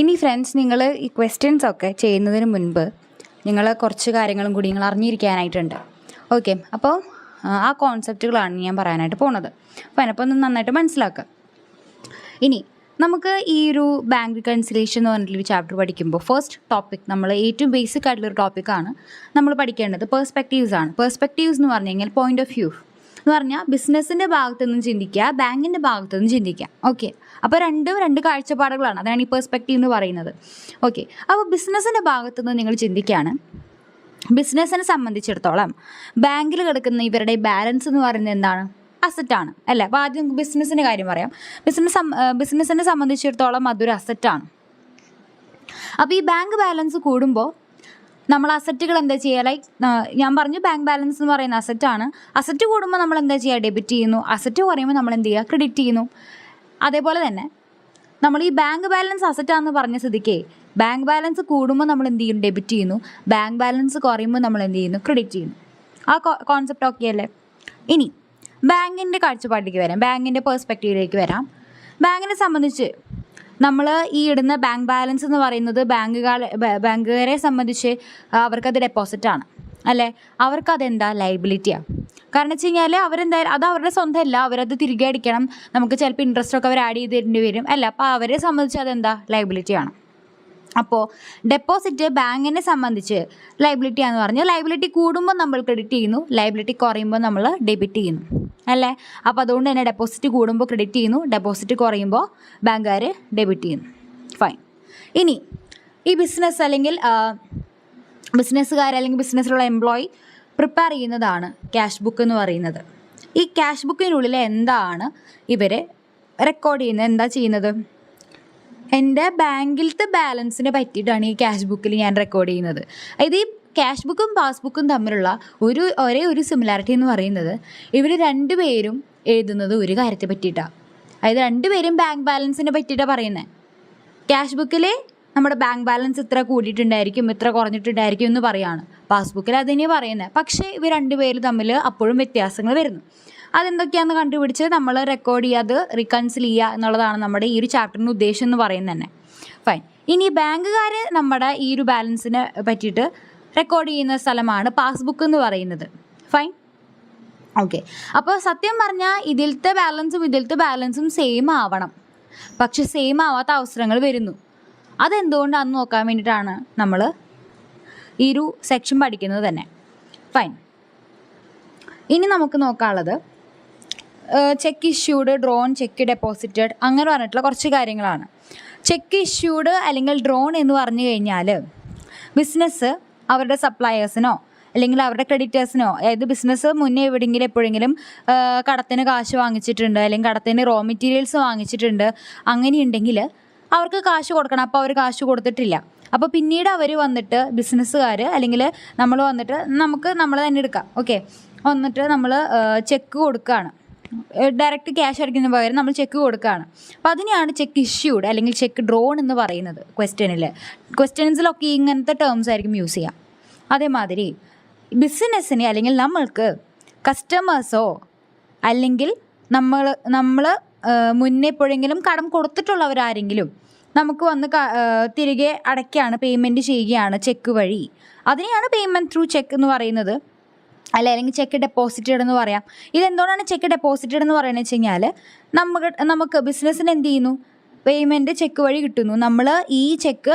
ഇനി ഫ്രണ്ട്സ്, നിങ്ങൾ ഈ ക്വസ്റ്റ്യൻസ് ഒക്കെ ചെയ്യുന്നതിന് മുൻപ് നിങ്ങൾ കുറച്ച് കാര്യങ്ങളും കൂടി നിങ്ങൾ അറിഞ്ഞിരിക്കാനായിട്ടുണ്ട്. ഓക്കെ, അപ്പോൾ ആ കോൺസെപ്റ്റുകളാണ് ഞാൻ പറയാനായിട്ട് പോകുന്നത്. അപ്പോൾ അതിനപ്പോൾ ഒന്ന് നന്നായിട്ട് മനസ്സിലാക്കുക. ഇനി നമുക്ക് ഈ ഒരു ബാങ്ക് റിക്കൺസിലേഷൻ എന്ന് പറഞ്ഞിട്ടൊരു ചാപ്റ്റർ പഠിക്കുമ്പോൾ ഫസ്റ്റ് ടോപ്പിക്, നമ്മൾ ഏറ്റവും ബേസിക് ആയിട്ടുള്ളൊരു ടോപ്പിക്കാണ് നമ്മൾ പഠിക്കേണ്ടത്. പേഴ്സ്പെക്റ്റീവ്സ് ആണ്. പേഴ്സ്പെക്റ്റീവ്സ് എന്ന് പറഞ്ഞു കഴിഞ്ഞാൽ പോയിന്റ് ഓഫ് വ്യൂ എന്ന് പറഞ്ഞാൽ ബിസിനസ്സിൻ്റെ ഭാഗത്തു നിന്നും ചിന്തിക്കുക, ബാങ്കിൻ്റെ ഭാഗത്തു നിന്നും ചിന്തിക്കുക. ഓക്കെ, അപ്പോൾ രണ്ട് കാഴ്ചപ്പാടുകളാണ്. അതാണ് ഈ പേഴ്സ്പെക്റ്റീവ് എന്ന് പറയുന്നത്. ഓക്കെ, അപ്പോൾ ബിസിനസ്സിൻ്റെ ഭാഗത്തു നിന്ന് നിങ്ങൾ ചിന്തിക്കുകയാണ്. ബിസിനസ്സിനെ സംബന്ധിച്ചിടത്തോളം ബാങ്കിൽ കിടക്കുന്ന ഇവരുടെ ബാലൻസ് എന്ന് പറയുന്നത് എന്താണ്? അസറ്റാണ് അല്ലേ? അപ്പോൾ ആദ്യം നമുക്ക് ബിസിനസ്സിൻ്റെ കാര്യം പറയാം. ബിസിനസ്സിനെ സംബന്ധിച്ചിടത്തോളം അതൊരു അസറ്റാണ്. അപ്പോൾ ഈ ബാങ്ക് ബാലൻസ് കൂടുമ്പോൾ നമ്മൾ അസറ്റുകൾ എന്താ ചെയ്യുക? ലൈക്ക് ഞാൻ പറഞ്ഞു, ബാങ്ക് ബാലൻസ് എന്ന് പറയുന്ന അസറ്റാണ്. അസറ്റ് കൂടുമ്പോൾ നമ്മൾ എന്താ ചെയ്യുക? ഡെബിറ്റ് ചെയ്യുന്നു. അസറ്റ് കുറയുമ്പോൾ നമ്മൾ എന്ത് ചെയ്യുക? ക്രെഡിറ്റ് ചെയ്യുന്നു. അതേപോലെ തന്നെ നമ്മൾ ഈ ബാങ്ക് ബാലൻസ് അസറ്റാണെന്ന് പറഞ്ഞ സ്ഥിതിക്ക് ബാങ്ക് ബാലൻസ് കൂടുമ്പോൾ നമ്മൾ എന്ത് ചെയ്യും? ഡെബിറ്റ് ചെയ്യുന്നു. ബാങ്ക് ബാലൻസ് കുറയുമ്പോൾ നമ്മൾ എന്ത് ചെയ്യുന്നു? ക്രെഡിറ്റ് ചെയ്യുന്നു. ആ കോൺസെപ്റ്റ് ഓക്കെ അല്ലേ? ഇനി ബാങ്കിൻ്റെ കാഴ്ചപ്പാടിലേക്ക് വരാം, ബാങ്കിൻ്റെ പേഴ്സ്പെക്റ്റീവിലേക്ക് വരാം. ബാങ്കിനെ സംബന്ധിച്ച് നമ്മൾ ഈ ഇടുന്ന ബാങ്ക് ബാലൻസ് എന്ന് പറയുന്നത് ബാങ്കുകാരെ സംബന്ധിച്ച് അവർക്കത് ഡെപ്പോസിറ്റാണ് അല്ലേ? അവർക്കതെന്താ? ലയബിലിറ്റിയാണ്. കാരണം വെച്ച് കഴിഞ്ഞാൽ അവരെന്തായാലും അത് അവരുടെ സ്വന്തമല്ല, അവരത് തിരികെ അടിക്കണം. നമുക്ക് ചിലപ്പോൾ ഇൻട്രസ്റ്റ് ഒക്കെ അവർ ആഡ് ചെയ്ത് തരേണ്ടി വരും അല്ല. അപ്പോൾ അവരെ സംബന്ധിച്ച് അതെന്താ? ലയബിലിറ്റിയാണ്. അപ്പോൾ ഡെപ്പോസിറ്റ് ബാങ്കിനെ സംബന്ധിച്ച് ലയബിലിറ്റി ആണെന്ന് പറഞ്ഞാൽ ലയബിലിറ്റി കൂടുമ്പോൾ നമ്മൾ ക്രെഡിറ്റ് ചെയ്യുന്നു, ലയബിലിറ്റി കുറയുമ്പോൾ നമ്മൾ ഡെബിറ്റ് ചെയ്യുന്നു അല്ലേ? അപ്പോൾ അതുകൊണ്ട് തന്നെ ഡെപ്പോസിറ്റ് കൂടുമ്പോൾ ക്രെഡിറ്റ് ചെയ്യുന്നു, ഡെപ്പോസിറ്റ് കുറയുമ്പോൾ ബാങ്കുകാർ ഡെബിറ്റ് ചെയ്യുന്നു. ഫൈൻ. ഇനി ഈ ബിസിനസ് അല്ലെങ്കിൽ ബിസിനസ്സുകാർ അല്ലെങ്കിൽ ബിസിനസ്സിലുള്ള എംപ്ലോയി പ്രിപ്പയർ ചെയ്യുന്നതാണ് ക്യാഷ് ബുക്ക് എന്ന് പറയുന്നത്. ഈ ക്യാഷ് ബുക്കിനുള്ളിൽ എന്താണ് ഇവർ റെക്കോർഡ് ചെയ്യുന്നത്? എന്താ ചെയ്യുന്നത്? എൻ്റെ ബാങ്കിലത്തെ ബാലൻസിനെ പറ്റിയിട്ടാണ് ഈ ക്യാഷ് ബുക്കിൽ ഞാൻ റെക്കോർഡ് ചെയ്യുന്നത്. അതായത് ഈ ക്യാഷ് ബുക്കും പാസ്ബുക്കും തമ്മിലുള്ള ഒരേ ഒരു സിമിലാരിറ്റി എന്ന് പറയുന്നത് ഇവർ രണ്ടുപേരും എഴുതുന്നത് ഒരു കാര്യത്തെ പറ്റിയിട്ടാണ്. അതായത് രണ്ടുപേരും ബാങ്ക് ബാലൻസിനെ പറ്റിയിട്ടാണ് പറയുന്നത്. ക്യാഷ് ബുക്കിൽ നമ്മുടെ ബാങ്ക് ബാലൻസ് ഇത്ര കൂടിയിട്ടുണ്ടായിരിക്കും, ഇത്ര കുറഞ്ഞിട്ടുണ്ടായിരിക്കും എന്ന് പറയാണ്. പാസ്ബുക്കിൽ അതിനെയാണ് പറയുന്നത്. പക്ഷേ ഇവർ രണ്ടുപേര് തമ്മിൽ അപ്പോഴും വ്യത്യാസങ്ങൾ വരുന്നു. അതെന്തൊക്കെയാണെന്ന് കണ്ടുപിടിച്ച് നമ്മൾ റെക്കോർഡ് ചെയ്യുക, അത് റിക്കൺസിൽ ചെയ്യുക എന്നുള്ളതാണ് നമ്മുടെ ഈ ഒരു ചാപ്റ്ററിൻ്റെ ഉദ്ദേശം എന്ന് പറയുന്നത് തന്നെ. ഫൈൻ. ഇനി ബാങ്കുകാർ നമ്മുടെ ഈ ഒരു ബാലൻസിനെ പറ്റിയിട്ട് റെക്കോർഡ് ചെയ്യുന്ന സ്ഥലമാണ് പാസ്ബുക്ക് എന്ന് പറയുന്നത്. ഫൈൻ. ഓക്കെ, അപ്പോൾ സത്യം പറഞ്ഞാൽ ഇതിലത്തെ ബാലൻസും സെയിം ആവണം. പക്ഷെ സെയിം ആവാത്ത അവസരങ്ങൾ വരുന്നു. അതെന്തുകൊണ്ടാണെന്ന് നോക്കാൻ വേണ്ടിയിട്ടാണ് നമ്മൾ ഈ ഒരു സെക്ഷൻ പഠിക്കുന്നത് തന്നെ. ഫൈൻ. ഇനി നമുക്ക് നോക്കാനുള്ളത് cheque issued, drawn, cheque deposited അങ്ങനെ പറഞ്ഞിട്ടുള്ള കുറച്ച് കാര്യങ്ങളാണ്. ചെക്ക് ഇഷ്യൂഡ് അല്ലെങ്കിൽ ഡ്രോൺ എന്ന് പറഞ്ഞു കഴിഞ്ഞാൽ ബിസിനസ് അവരുടെ സപ്ലയേഴ്സിനോ അല്ലെങ്കിൽ അവരുടെ ക്രെഡിറ്റേഴ്സിനോ, അതായത് ബിസിനസ് മുന്നേ എപ്പോഴെങ്കിലും കടത്തിന് കാശ് വാങ്ങിച്ചിട്ടുണ്ട് അല്ലെങ്കിൽ കടത്തിന് റോ മെറ്റീരിയൽസ് വാങ്ങിച്ചിട്ടുണ്ട്, അങ്ങനെയുണ്ടെങ്കിൽ അവർക്ക് കാശ് കൊടുക്കണം. അപ്പോൾ അവർ കാശ് കൊടുത്തിട്ടില്ല. അപ്പോൾ പിന്നീട് അവർ വന്നിട്ട് ബിസിനസ്സുകാർ അല്ലെങ്കിൽ നമ്മൾ വന്നിട്ട് നമ്മൾ തന്നെ എടുക്കാം. ഓക്കെ, വന്നിട്ട് നമ്മൾ ചെക്ക് കൊടുക്കുകയാണ്. ഡയറക്റ്റ് ക്യാഷ് അടിക്കുന്ന പകരം നമ്മൾ ചെക്ക് കൊടുക്കുകയാണ്. അപ്പോൾ അതിനെയാണ് ചെക്ക് ഇഷ്യൂഡ് അല്ലെങ്കിൽ ചെക്ക് ഡ്രോൺ എന്ന് പറയുന്നത്. ക്വസ്റ്റ്യൻസിലൊക്കെ ഇങ്ങനത്തെ ടേംസ് ആയിരിക്കും യൂസ് ചെയ്യുക. അതേമാതിരി ബിസിനസ്സിന് അല്ലെങ്കിൽ നമ്മൾക്ക് കസ്റ്റമേഴ്സോ അല്ലെങ്കിൽ നമ്മൾ മുന്നേ എപ്പോഴെങ്കിലും കടം കൊടുത്തിട്ടുള്ളവരാരെങ്കിലും നമുക്ക് വന്ന് തിരികെ അടയ്ക്കുകയാണ്, പേയ്മെൻറ്റ് ചെയ്യുകയാണ് ചെക്ക് വഴി. അതിനെയാണ് പേയ്മെൻറ്റ് ത്രൂ ചെക്ക് എന്ന് പറയുന്നത് അല്ലെങ്കിൽ ചെക്ക് ഡെപ്പോസിറ്റഡ് എന്ന് പറയാം. ഇതെന്തുകൊണ്ടാണ് ചെക്ക് ഡെപ്പോസിറ്റഡ് എന്ന് പറയുന്നത് വെച്ച് കഴിഞ്ഞാൽ നമുക്ക് ബിസിനസ്സിന് എന്ത് ചെയ്യുന്നു? പേയ്മെൻറ്റ് ചെക്ക് വഴി കിട്ടുന്നു. നമ്മൾ ഈ ചെക്ക്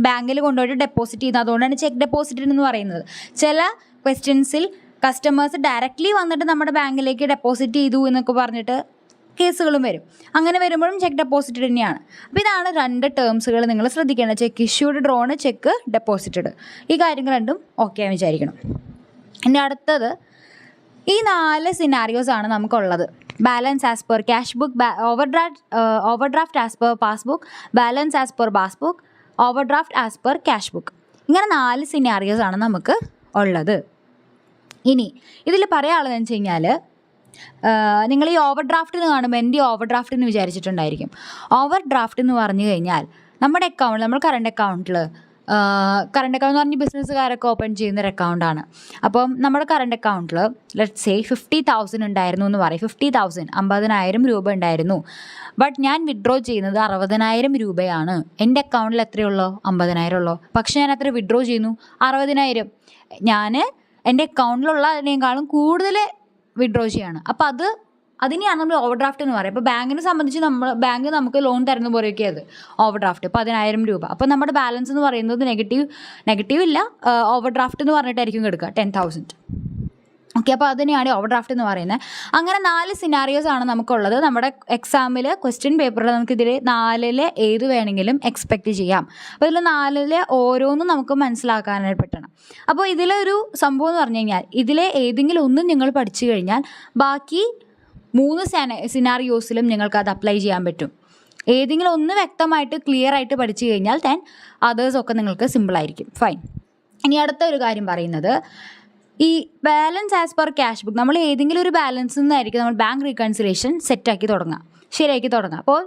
ബാങ്കിൽ കൊണ്ടുപോയിട്ട് ഡെപ്പോസിറ്റ് ചെയ്യുന്നു. അതുകൊണ്ടാണ് ചെക്ക് ഡെപ്പോസിറ്റഡ് എന്ന് പറയുന്നത്. ചില ക്വസ്റ്റ്യൻസിൽ കസ്റ്റമേഴ്സ് ഡയറക്റ്റ്ലി വന്നിട്ട് നമ്മുടെ ബാങ്കിലേക്ക് ഡെപ്പോസിറ്റ് ചെയ്തു എന്നൊക്കെ പറഞ്ഞിട്ട് കേസുകളും വരും. അങ്ങനെ വരുമ്പോഴും ചെക്ക് ഡെപ്പോസിറ്റഡ് തന്നെയാണ്. അപ്പോൾ ഇതാണ് രണ്ട് ടേംസുകൾ നിങ്ങൾ ശ്രദ്ധിക്കേണ്ടത്: check issued, drone, check deposited. ഈ കാര്യങ്ങൾ രണ്ടും ഓക്കെ ആയി വിചാരിക്കണം. ഇനി അടുത്തത് ഈ 4 സിനാരിയോസ് ആണ് നമുക്കുള്ളത്. Balance as per cash book, overdraft as per passbook, balance as per passbook, overdraft as per cash book. ഇങ്ങനെ 4 സിനാരിയോസ് ആണ് നമുക്ക് ഉള്ളത്. ഇനി ഇതിൽ പറയാനുള്ളതെന്ന് വെച്ച് കഴിഞ്ഞാൽ നിങ്ങൾ ഈ ഓവർ ഡ്രാഫ്റ്റ് എന്ന് കാണുമ്പോൾ എൻ്റെ ഓവർ ഡ്രാഫ്റ്റ് എന്ന് വിചാരിച്ചിട്ടുണ്ടായിരിക്കും. ഓവർ ഡ്രാഫ്റ്റ് എന്ന് പറഞ്ഞു കഴിഞ്ഞാൽ നമ്മുടെ കറണ്ട് അക്കൗണ്ടിൽ കറണ്ട് അക്കൗണ്ട് എന്ന് പറഞ്ഞാൽ ബിസിനസ്സുകാരൊക്കെ ഓപ്പൺ ചെയ്യുന്നൊരു അക്കൗണ്ടാണ്. അപ്പം നമ്മുടെ കറണ്ട് അക്കൗണ്ടിൽ ലെറ്റ്സ് സേ 50,000 ഉണ്ടായിരുന്നു എന്ന് പറയും. 50,000 50,000 രൂപ ഉണ്ടായിരുന്നു. ബട്ട് ഞാൻ വിഡ്രോ ചെയ്യുന്നത് 60,000 രൂപയാണ്. എൻ്റെ അക്കൗണ്ടിൽ എത്രയുള്ളൂ? 50,000 ഉള്ളൂ. പക്ഷേ ഞാൻ എത്ര വിഡ്രോ ചെയ്യുന്നു? 60,000. ഞാൻ എൻ്റെ അക്കൗണ്ടിലുള്ള അതിനേക്കാളും കൂടുതൽ വിഡ്രോ ചെയ്യാണ്. അപ്പോൾ അതിനെയാണ് നമ്മൾ ഓവർ ഡ്രാഫ്റ്റ് എന്ന് പറയുക. അപ്പോൾ ബാങ്കിനെ സംബന്ധിച്ച് ബാങ്ക് നമുക്ക് ലോൺ തരുന്ന പോലെയൊക്കെ അത് ഓവർ ഡ്രാഫ്റ്റ് 10,000 രൂപ. അപ്പോൾ നമ്മുടെ ബാലൻസ് എന്ന് പറയുന്നത് നെഗറ്റീവ് ഇല്ല, ഓവർ ഡ്രാഫ്റ്റ് എന്ന് പറഞ്ഞിട്ടായിരിക്കും എടുക്കുക 10,000. ഓക്കെ, അപ്പോൾ അതിനെയാണ് ഓവർ ഡ്രാഫ്റ്റ് എന്ന് പറയുന്നത്. അങ്ങനെ 4 സിനാരിയോസ് ആണ് നമുക്കുള്ളത്. നമ്മുടെ എക്സാമിൽ ക്വസ്റ്റ്യൻ പേപ്പറിൽ നമുക്കിതിൽ 4 ഏത് വേണമെങ്കിലും എക്സ്പെക്റ്റ് ചെയ്യാം. അപ്പോൾ ഇതിൽ 4 ഓരോന്നും നമുക്ക് മനസ്സിലാക്കാനായിട്ട് പറ്റണം. അപ്പോൾ ഇതിലൊരു സംഭവം എന്ന് പറഞ്ഞു കഴിഞ്ഞാൽ ഇതിലെ ഏതെങ്കിലും ഒന്നും നിങ്ങൾ പഠിച്ചു കഴിഞ്ഞാൽ ബാക്കി 3 സിനാറിയോസിലും നിങ്ങൾക്ക് അത് അപ്ലൈ ചെയ്യാൻ പറ്റും. ഏതെങ്കിലും ഒന്ന് വ്യക്തമായിട്ട് ക്ലിയർ ആയിട്ട് പഠിച്ചു കഴിഞ്ഞാൽ ദെൻ അതേഴ്സൊക്കെ നിങ്ങൾക്ക് സിമ്പിളായിരിക്കും. ഫൈൻ. ഇനി അടുത്ത ഒരു കാര്യം പറയുന്നത് ഈ balance as per cash book. നമ്മൾ ഏതെങ്കിലും ഒരു ബാലൻസിൽ നിന്നായിരിക്കും നമ്മൾ ബാങ്ക് റീകൺസിലേഷൻ സെറ്റാക്കി തുടങ്ങുക, ശരിയാക്കി തുടങ്ങുക. അപ്പോൾ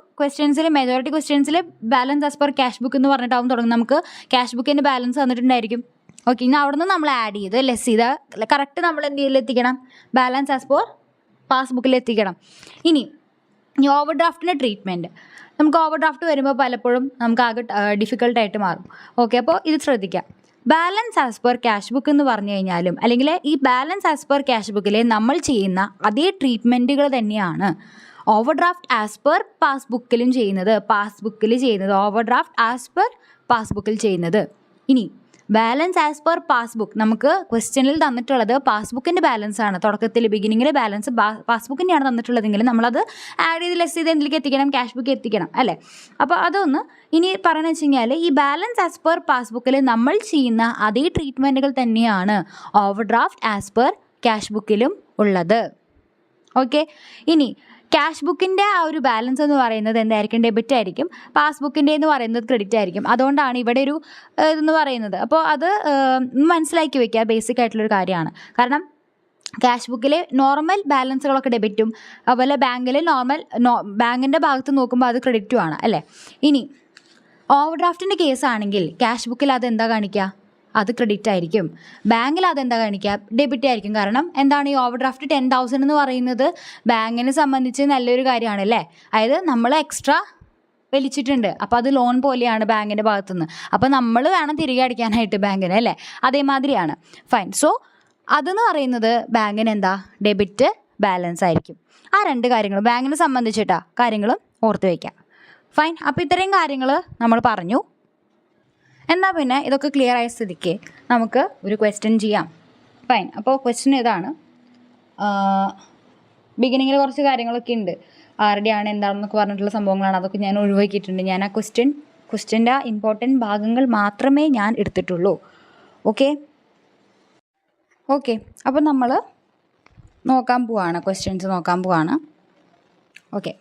മെജോറിറ്റി ക്വസ്റ്റ്യൻസിൽ balance as per cash book എന്ന് പറഞ്ഞിട്ടാവും തുടങ്ങും. നമുക്ക് ക്യാഷ് ബുക്കിൻ്റെ ബാലൻസ് തന്നിട്ടുണ്ടായിരിക്കും. ഓക്കെ, ഇനി അവിടെ നിന്ന് നമ്മൾ ആഡ് ചെയ്ത് ലെസ് ചെയ്ത് കറക്റ്റ് നമ്മൾ എന്ത് എത്തിക്കണം? ബാലൻസ് ആസ് പെർ പാസ്ബുക്കിൽ എത്തിക്കണം. ഇനി ഓവർ ഡ്രാഫ്റ്റിൻ്റെ ട്രീറ്റ്മെൻറ്റ്. നമുക്ക് ഓവർ ഡ്രാഫ്റ്റ് വരുമ്പോൾ പലപ്പോഴും നമുക്ക് ആകെ ഡിഫിക്കൽട്ടായിട്ട് മാറും. ഓക്കെ, അപ്പോൾ ഇത് ശ്രദ്ധിക്കാം. Balance as per cash book എന്ന് പറഞ്ഞു കഴിഞ്ഞാലും അല്ലെങ്കിൽ ഈ ബാലൻസ് ആസ് പെർ ക്യാഷ് ബുക്കിൽ നമ്മൾ ചെയ്യുന്ന അതേ ട്രീറ്റ്മെൻറ്റുകൾ തന്നെയാണ് ഓവർ ഡ്രാഫ്റ്റ് ആസ് പെർ പാസ്ബുക്കിലും ചെയ്യുന്നത്, ഓവർ ഡ്രാഫ്റ്റ് ആസ് പെർ പാസ്ബുക്കിൽ ചെയ്യുന്നത്. ഇനി ബാലൻസ് ആസ് പെർ പാസ്ബുക്ക് നമുക്ക് ക്വസ്റ്റ്യനിൽ തന്നിട്ടുള്ളത് പാസ്ബുക്കിൻ്റെ ബാലൻസ് ആണ്. തുടക്കത്തിൽ ബിഗിനിങ്ങിലെ ബാലൻസ് പാസ്ബുക്കിൻ്റെയാണ് തന്നിട്ടുള്ളതെങ്കിൽ നമ്മളത് ആഡ് ചെയ്ത് ലെസ് ചെയ്ത് എന്തിലേക്ക് എത്തിക്കണം? ക്യാഷ് ബുക്ക് എത്തിക്കണം അല്ലേ? അപ്പോൾ അതൊന്ന് ഇനി പറയുന്നത് വെച്ച് കഴിഞ്ഞാൽ ഈ ബാലൻസ് ആസ് പെർ പാസ്ബുക്കിൽ നമ്മൾ ചെയ്യുന്ന അതേ ട്രീറ്റ്മെൻറ്റുകൾ തന്നെയാണ് overdraft as per cash ബുക്കിലും ഉള്ളത്. ഓക്കെ, ഇനി ക്യാഷ് ബുക്കിൻ്റെ ആ ഒരു ബാലൻസ് എന്ന് പറയുന്നത് എന്തായിരിക്കും? ഡെബിറ്റ് ആയിരിക്കും. പാസ്ബുക്കിൻ്റെ എന്ന് പറയുന്നത് ക്രെഡിറ്റ് ആയിരിക്കും. അതുകൊണ്ടാണ് ഇവിടെ ഒരു ഇതെന്ന് പറയുന്നത്. അപ്പോൾ അത് മനസ്സിലാക്കി വയ്ക്കുക, ബേസിക് ആയിട്ടുള്ളൊരു കാര്യമാണ്. കാരണം ക്യാഷ് ബുക്കിൽ നോർമൽ ബാലൻസുകളൊക്കെ ഡെബിറ്റും അതുപോലെ ബാങ്കിലെ ബാങ്കിൻ്റെ ഭാഗത്ത് നോക്കുമ്പോൾ അത് ക്രെഡിറ്റും ആണ് അല്ലേ? ഇനി ഓവർ ഡ്രാഫ്റ്റിൻ്റെ കേസാണെങ്കിൽ ക്യാഷ് ബുക്കിൽ അത് എന്താ കാണിക്കുക? അത് ക്രെഡിറ്റ് ആയിരിക്കും. ബാങ്കിൽ അതെന്താ കാണിക്കുക? ഡെബിറ്റ് ആയിരിക്കും. കാരണം എന്താണ് ഈ ഓവർ ഡ്രാഫ്റ്റ് 10,000 എന്ന് പറയുന്നത് ബാങ്കിനെ സംബന്ധിച്ച് നല്ലൊരു കാര്യമാണ് അല്ലേ? അതായത് നമ്മൾ എക്സ്ട്രാ വലിച്ചിട്ടുണ്ട്, അപ്പോൾ അത് ലോൺ പോലെയാണ് ബാങ്കിൻ്റെ ഭാഗത്തുനിന്ന്. അപ്പോൾ നമ്മൾ വേണം തിരികെ അടിക്കാനായിട്ട് ബാങ്കിന് അല്ലേ? അതേമാതിരിയാണ്. ഫൈൻ. സോ അതെന്ന് പറയുന്നത് ബാങ്കിന് എന്താ? ഡെബിറ്റ് ബാലൻസ് ആയിരിക്കും. ആ 2 കാര്യങ്ങളും ബാങ്കിനെ സംബന്ധിച്ചിട്ടാ കാര്യങ്ങളും ഓർത്ത് വയ്ക്കാം. ഫൈൻ. അപ്പോൾ ഇത്രയും കാര്യങ്ങൾ നമ്മൾ പറഞ്ഞു. എന്നാൽ പിന്നെ ഇതൊക്കെ ക്ലിയർ ആയ സ്ഥിതിക്ക് നമുക്ക് ഒരു ക്വസ്റ്റ്യൻ ചെയ്യാം. ഫൈൻ. അപ്പോൾ ക്വസ്റ്റ്യൻ ഇതാണ്. ബിഗിനിങ്ങിൽ കുറച്ച് കാര്യങ്ങളൊക്കെ ഉണ്ട്, ആരുടെയാണ് എന്താണെന്നൊക്കെ പറഞ്ഞിട്ടുള്ള സംഭവങ്ങളാണ്. അതൊക്കെ ഞാൻ ഒഴിവാക്കിയിട്ടുണ്ട്. ഞാൻ ആ ക്വസ്റ്റ്യൻ്റെ ഇമ്പോർട്ടൻറ്റ് ഭാഗങ്ങൾ മാത്രമേ ഞാൻ എടുത്തിട്ടുള്ളൂ. ഓക്കെ, അപ്പോൾ നമ്മൾ ക്വസ്റ്റ്യൻസ് നോക്കാൻ പോവാണ്. ഓക്കെ,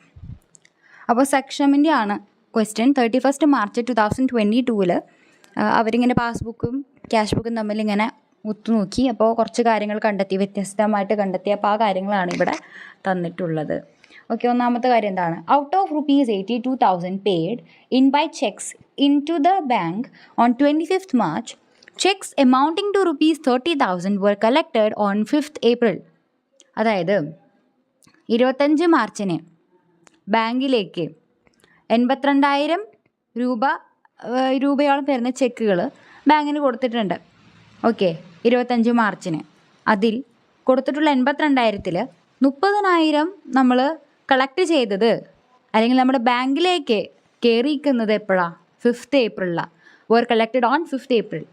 അപ്പോൾ സെക്ഷമിൻ്റെ ആണ് ക്വസ്റ്റ്യൻ. 31 മാർച്ച് 2022 അവരിങ്ങനെ പാസ്ബുക്കും ക്യാഷ് ബുക്കും തമ്മിൽ ഇങ്ങനെ ഒത്തുനോക്കി. അപ്പോൾ കുറച്ച് കാര്യങ്ങൾ വ്യത്യസ്തമായിട്ട് കണ്ടെത്തി. അപ്പോൾ ആ കാര്യങ്ങളാണ് ഇവിടെ തന്നിട്ടുള്ളത്. ഓക്കെ, ഒന്നാമത്തെ കാര്യം എന്താണ്? Out of ₹82,000 paid in by cheques into the bank on 25th March, cheques amounting to ₹30,000 were collected on 5th April. അതായത് 25 മാർച്ചിന് ബാങ്കിലേക്ക് 82,000 രൂപയോളം വരുന്ന ചെക്കുകൾ ബാങ്കിന് കൊടുത്തിട്ടുണ്ട്. ഓക്കെ, 25 മാർച്ചിന് അതിൽ കൊടുത്തിട്ടുള്ള 82,000-ൽ 30,000 നമ്മൾ കളക്ട് ചെയ്തത് അല്ലെങ്കിൽ നമ്മുടെ ബാങ്കിലേക്ക് കയറിയിരിക്കുന്നത് എപ്പോഴാണ്? 5th April. Were collected on 5th April.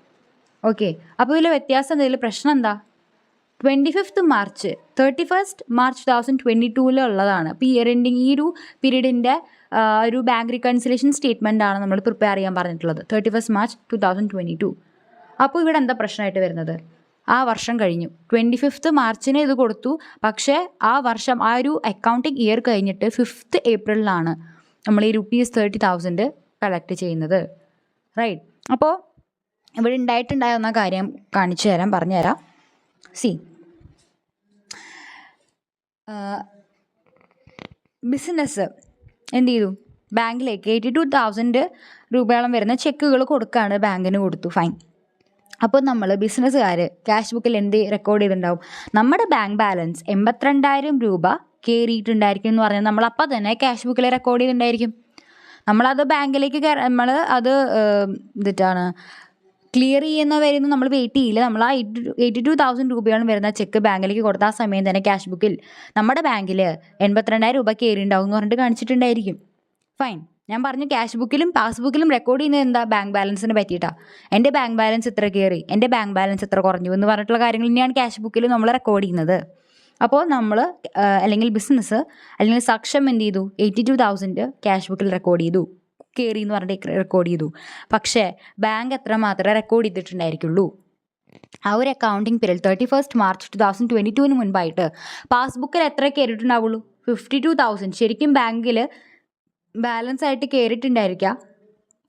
Okay, അപ്പോൾ ഇതിൽ വ്യത്യാസം ഇതിൽ പ്രശ്നം എന്താ? 25th March 31st March 2022 ഉള്ളതാണ്. അപ്പോൾ ഇയർ എൻഡിങ് ഈ ഒരു പീരീഡിൻ്റെ ഒരു ബാങ്ക് റീകൺസിലേഷൻ സ്റ്റേറ്റ്മെൻറ്റാണ് നമ്മൾ പ്രിപ്പയർ ചെയ്യാൻ പറഞ്ഞിട്ടുള്ളത് 31st March 2022. അപ്പോൾ ഇവിടെ എന്താ പ്രശ്നമായിട്ട് വരുന്നത്? ആ വർഷം കഴിഞ്ഞു. 25th മാർച്ചിന് ഇത് കൊടുത്തു, പക്ഷേ ആ വർഷം ആ ഒരു അക്കൗണ്ടിങ് ഇയർ കഴിഞ്ഞിട്ട് 5th Aprilലാണ് നമ്മൾ ഈ ₹30,000 കളക്ട് ചെയ്യുന്നത്. റൈറ്റ്. അപ്പോൾ ഇവിടെ ഉണ്ടായിട്ടുണ്ടായിരുന്ന കാര്യം പറഞ്ഞുതരാം. ബിസിനസ് എന്ത് ചെയ്തു? ബാങ്കിലേക്ക് 82,000 രൂപയോളം വരുന്ന ചെക്കുകൾ കൊടുക്കുകയാണ്, ബാങ്കിന് കൊടുത്തു, ഫൈൻ. അപ്പോൾ നമ്മൾ ബിസിനസ്സുകാർ ക്യാഷ് ബുക്കിൽ എന്ത് റെക്കോർഡ് ചെയ്തിട്ടുണ്ടാവും? നമ്മുടെ ബാങ്ക് ബാലൻസ് 82,000 രൂപ കയറിയിട്ടുണ്ടായിരിക്കും എന്ന് പറഞ്ഞാൽ നമ്മൾ അപ്പം തന്നെ ക്യാഷ് ബുക്കിൽ റെക്കോർഡ് ചെയ്തിട്ടുണ്ടായിരിക്കും. നമ്മളത് ബാങ്കിലേക്ക് നമ്മൾ അത് എന്നിട്ടാണ് ക്ലിയർ ചെയ്യുന്നവരെയൊന്നും നമ്മൾ വെയിറ്റ് ചെയ്യില്ല. നമ്മൾ ആ 82,000 രൂപയോളം വരുന്ന ചെക്ക് ബാങ്കിലേക്ക് കൊടുത്ത ആ സമയം തന്നെ ക്യാഷ് ബുക്കിൽ നമ്മുടെ ബാങ്കിൽ 82,000 രൂപ കയറിയിട്ടുണ്ടാവും എന്ന് പറഞ്ഞിട്ട് കാണിച്ചിട്ടുണ്ടായിരിക്കും. ഫൈൻ. ഞാൻ പറഞ്ഞു ക്യാഷ് ബുക്കിലും പാസ്ബുക്കിലും റെക്കോർഡ് ചെയ്യുന്നത് എന്താ? ബാങ്ക് ബാലൻസിനെ പറ്റിയിട്ടാണ്. എൻ്റെ ബാങ്ക് ബാലൻസ് ഇത്ര കയറി, എൻ്റെ ബാങ്ക് ബാലൻസ് ഇത്ര കുറഞ്ഞു എന്ന് പറഞ്ഞിട്ടുള്ള കാര്യങ്ങൾ തന്നെയാണ് ക്യാഷ് ബുക്കിൽ നമ്മൾ റെക്കോർഡ് ചെയ്യുന്നത്. അപ്പോൾ നമ്മൾ അല്ലെങ്കിൽ ബിസിനസ് അല്ലെങ്കിൽ സാക്ഷ്യം എന്ത് ചെയ്തു? 82,000 ക്യാഷ് ബുക്കിൽ റെക്കോർഡ് ചെയ്തു, കയറി എന്ന് പറഞ്ഞിട്ട് റെക്കോർഡ് ചെയ്തു. പക്ഷേ ബാങ്ക് എത്ര മാത്രമേ റെക്കോർഡ് ചെയ്തിട്ടുണ്ടായിരിക്കുള്ളൂ? ആ ഒരു അക്കൗണ്ടിങ് പീരീഡ് 31 മാർച്ച് 2022 മുൻപായിട്ട് പാസ്ബുക്കിൽ എത്ര കയറിയിട്ടുണ്ടാവുള്ളൂ? 52,000. ശരിക്കും ബാങ്കിൽ ബാലൻസ് ആയിട്ട് കയറിയിട്ടുണ്ടായിരിക്കുക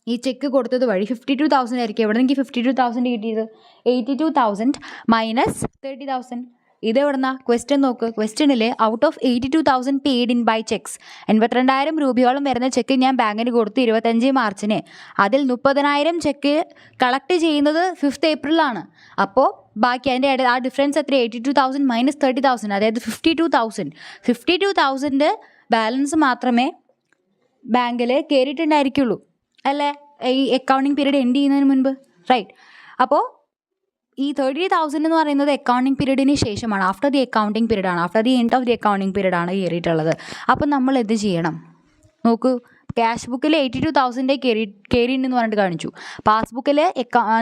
ഈ ചെക്ക് കൊടുത്തത് വഴി 52,000 ആയിരിക്കും. എവിടെ നിന്ന് എനിക്ക് 52,000 കിട്ടിയത്? 82,000 മൈനസ് 30,000. ഇത് എവിടുന്ന? ക്വസ്റ്റ്യൻ നോക്ക്. ക്വസ്റ്റ്യനിൽ out of 82,000 paid in by cheques, 82,000 രൂപയോളം വരുന്ന ചെക്ക് ഞാൻ ബാങ്കിന് കൊടുത്തു 25 മാർച്ചിന്. അതിൽ 30,000 ചെക്ക് കളക്ട് ചെയ്യുന്നത് 5th ഏപ്രിലാണ്. അപ്പോൾ ബാക്കി അതിൻ്റെ ആ ഡിഫറൻസ് എത്ര? 82,000 മൈനസ് 30,000, അതായത് 52,000. 52,000 ബാലൻസ് മാത്രമേ ബാങ്കിൽ കയറിയിട്ടുണ്ടായിരിക്കുള്ളൂ അല്ലേ, ഈ അക്കൗണ്ടിങ് പീരീഡ് എൻഡ് ചെയ്യുന്നതിന് മുൻപ്, റൈറ്റ്? അപ്പോൾ ഈ 30,000 എന്ന് പറയുന്നത് അക്കൗണ്ടിങ് പീരീഡിന് ശേഷമാണ്, ആഫ്റ്റർ ദി അക്കൗണ്ടിങ് പീരീഡാണ്, after the end of the accounting പീരീഡാണ് കയറിയിട്ടുള്ളത്. അപ്പം നമ്മൾ എന്ത് ചെയ്യണം? നോക്കൂ, ക്യാഷ് ബുക്കിൽ 82,000 കയറിയിട്ടുണ്ടെന്ന് പറഞ്ഞിട്ട് കാണിച്ചു. പാസ്ബുക്കിൽ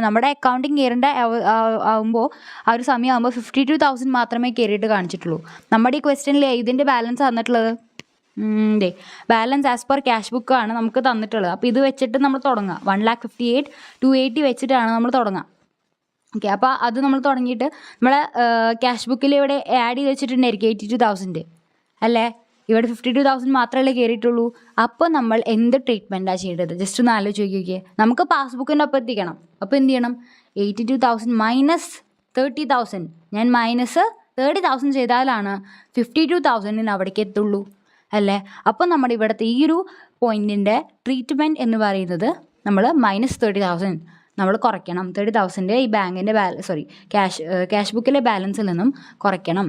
നമ്മുടെ അക്കൗണ്ടിങ് കയറേണ്ട ആകുമ്പോൾ ആ ഒരു സമയമാകുമ്പോൾ 52,000 മാത്രമേ കയറിയിട്ട് കാണിച്ചിട്ടുള്ളൂ. നമ്മുടെ ഈ ക്വസ്റ്റ്യനിൽ ഇതിൻ്റെ ബാലൻസ് തന്നിട്ടുള്ളത് ബാലൻസ് ആസ് പെർ ക്യാഷ് ബുക്കാണ് നമുക്ക് തന്നിട്ടുള്ളത്. അപ്പോൾ ഇത് വെച്ചിട്ട് നമ്മൾ തുടങ്ങുക. 1,58,280 വെച്ചിട്ടാണ് നമ്മൾ തുടങ്ങുക. ഓക്കെ, അപ്പോൾ അത് നമ്മൾ തുടങ്ങിയിട്ട് നമ്മളെ ക്യാഷ് ബുക്കിൽ ഇവിടെ ആഡ് ചെയ്ത് വെച്ചിട്ടുണ്ടായിരിക്കും 82,000 അല്ലേ? ഇവിടെ 52,000 മാത്രമല്ലേ കയറിയിട്ടുള്ളൂ. അപ്പോൾ നമ്മൾ എന്ത് ട്രീറ്റ്മെൻറ്റാണ് ചെയ്യേണ്ടത്? ജസ്റ്റ് ഒന്ന് ആലോചിച്ച് നോക്കിയേ. നമുക്ക് പാസ്ബുക്കിൻ്റെ ഒപ്പം എത്തിക്കണം. അപ്പോൾ എന്ത് ചെയ്യണം? 82,000 മൈനസ് 30,000. ഞാൻ മൈനസ് 30,000 ചെയ്താലാണ് 52,000 അവിടേക്ക് എത്തുള്ളൂ അല്ലേ? അപ്പോൾ നമ്മുടെ ഇവിടുത്തെ ഈ ഒരു പോയിൻറ്റിൻ്റെ ട്രീറ്റ്മെൻറ്റ് എന്ന് പറയുന്നത് നമ്മൾ മൈനസ് 30,000 നമ്മൾ കുറയ്ക്കണം. 30,000 ഈ ബാങ്കിൻ്റെ ക്യാഷ് ബുക്കിലെ ബാലൻസിൽ നിന്നും കുറയ്ക്കണം,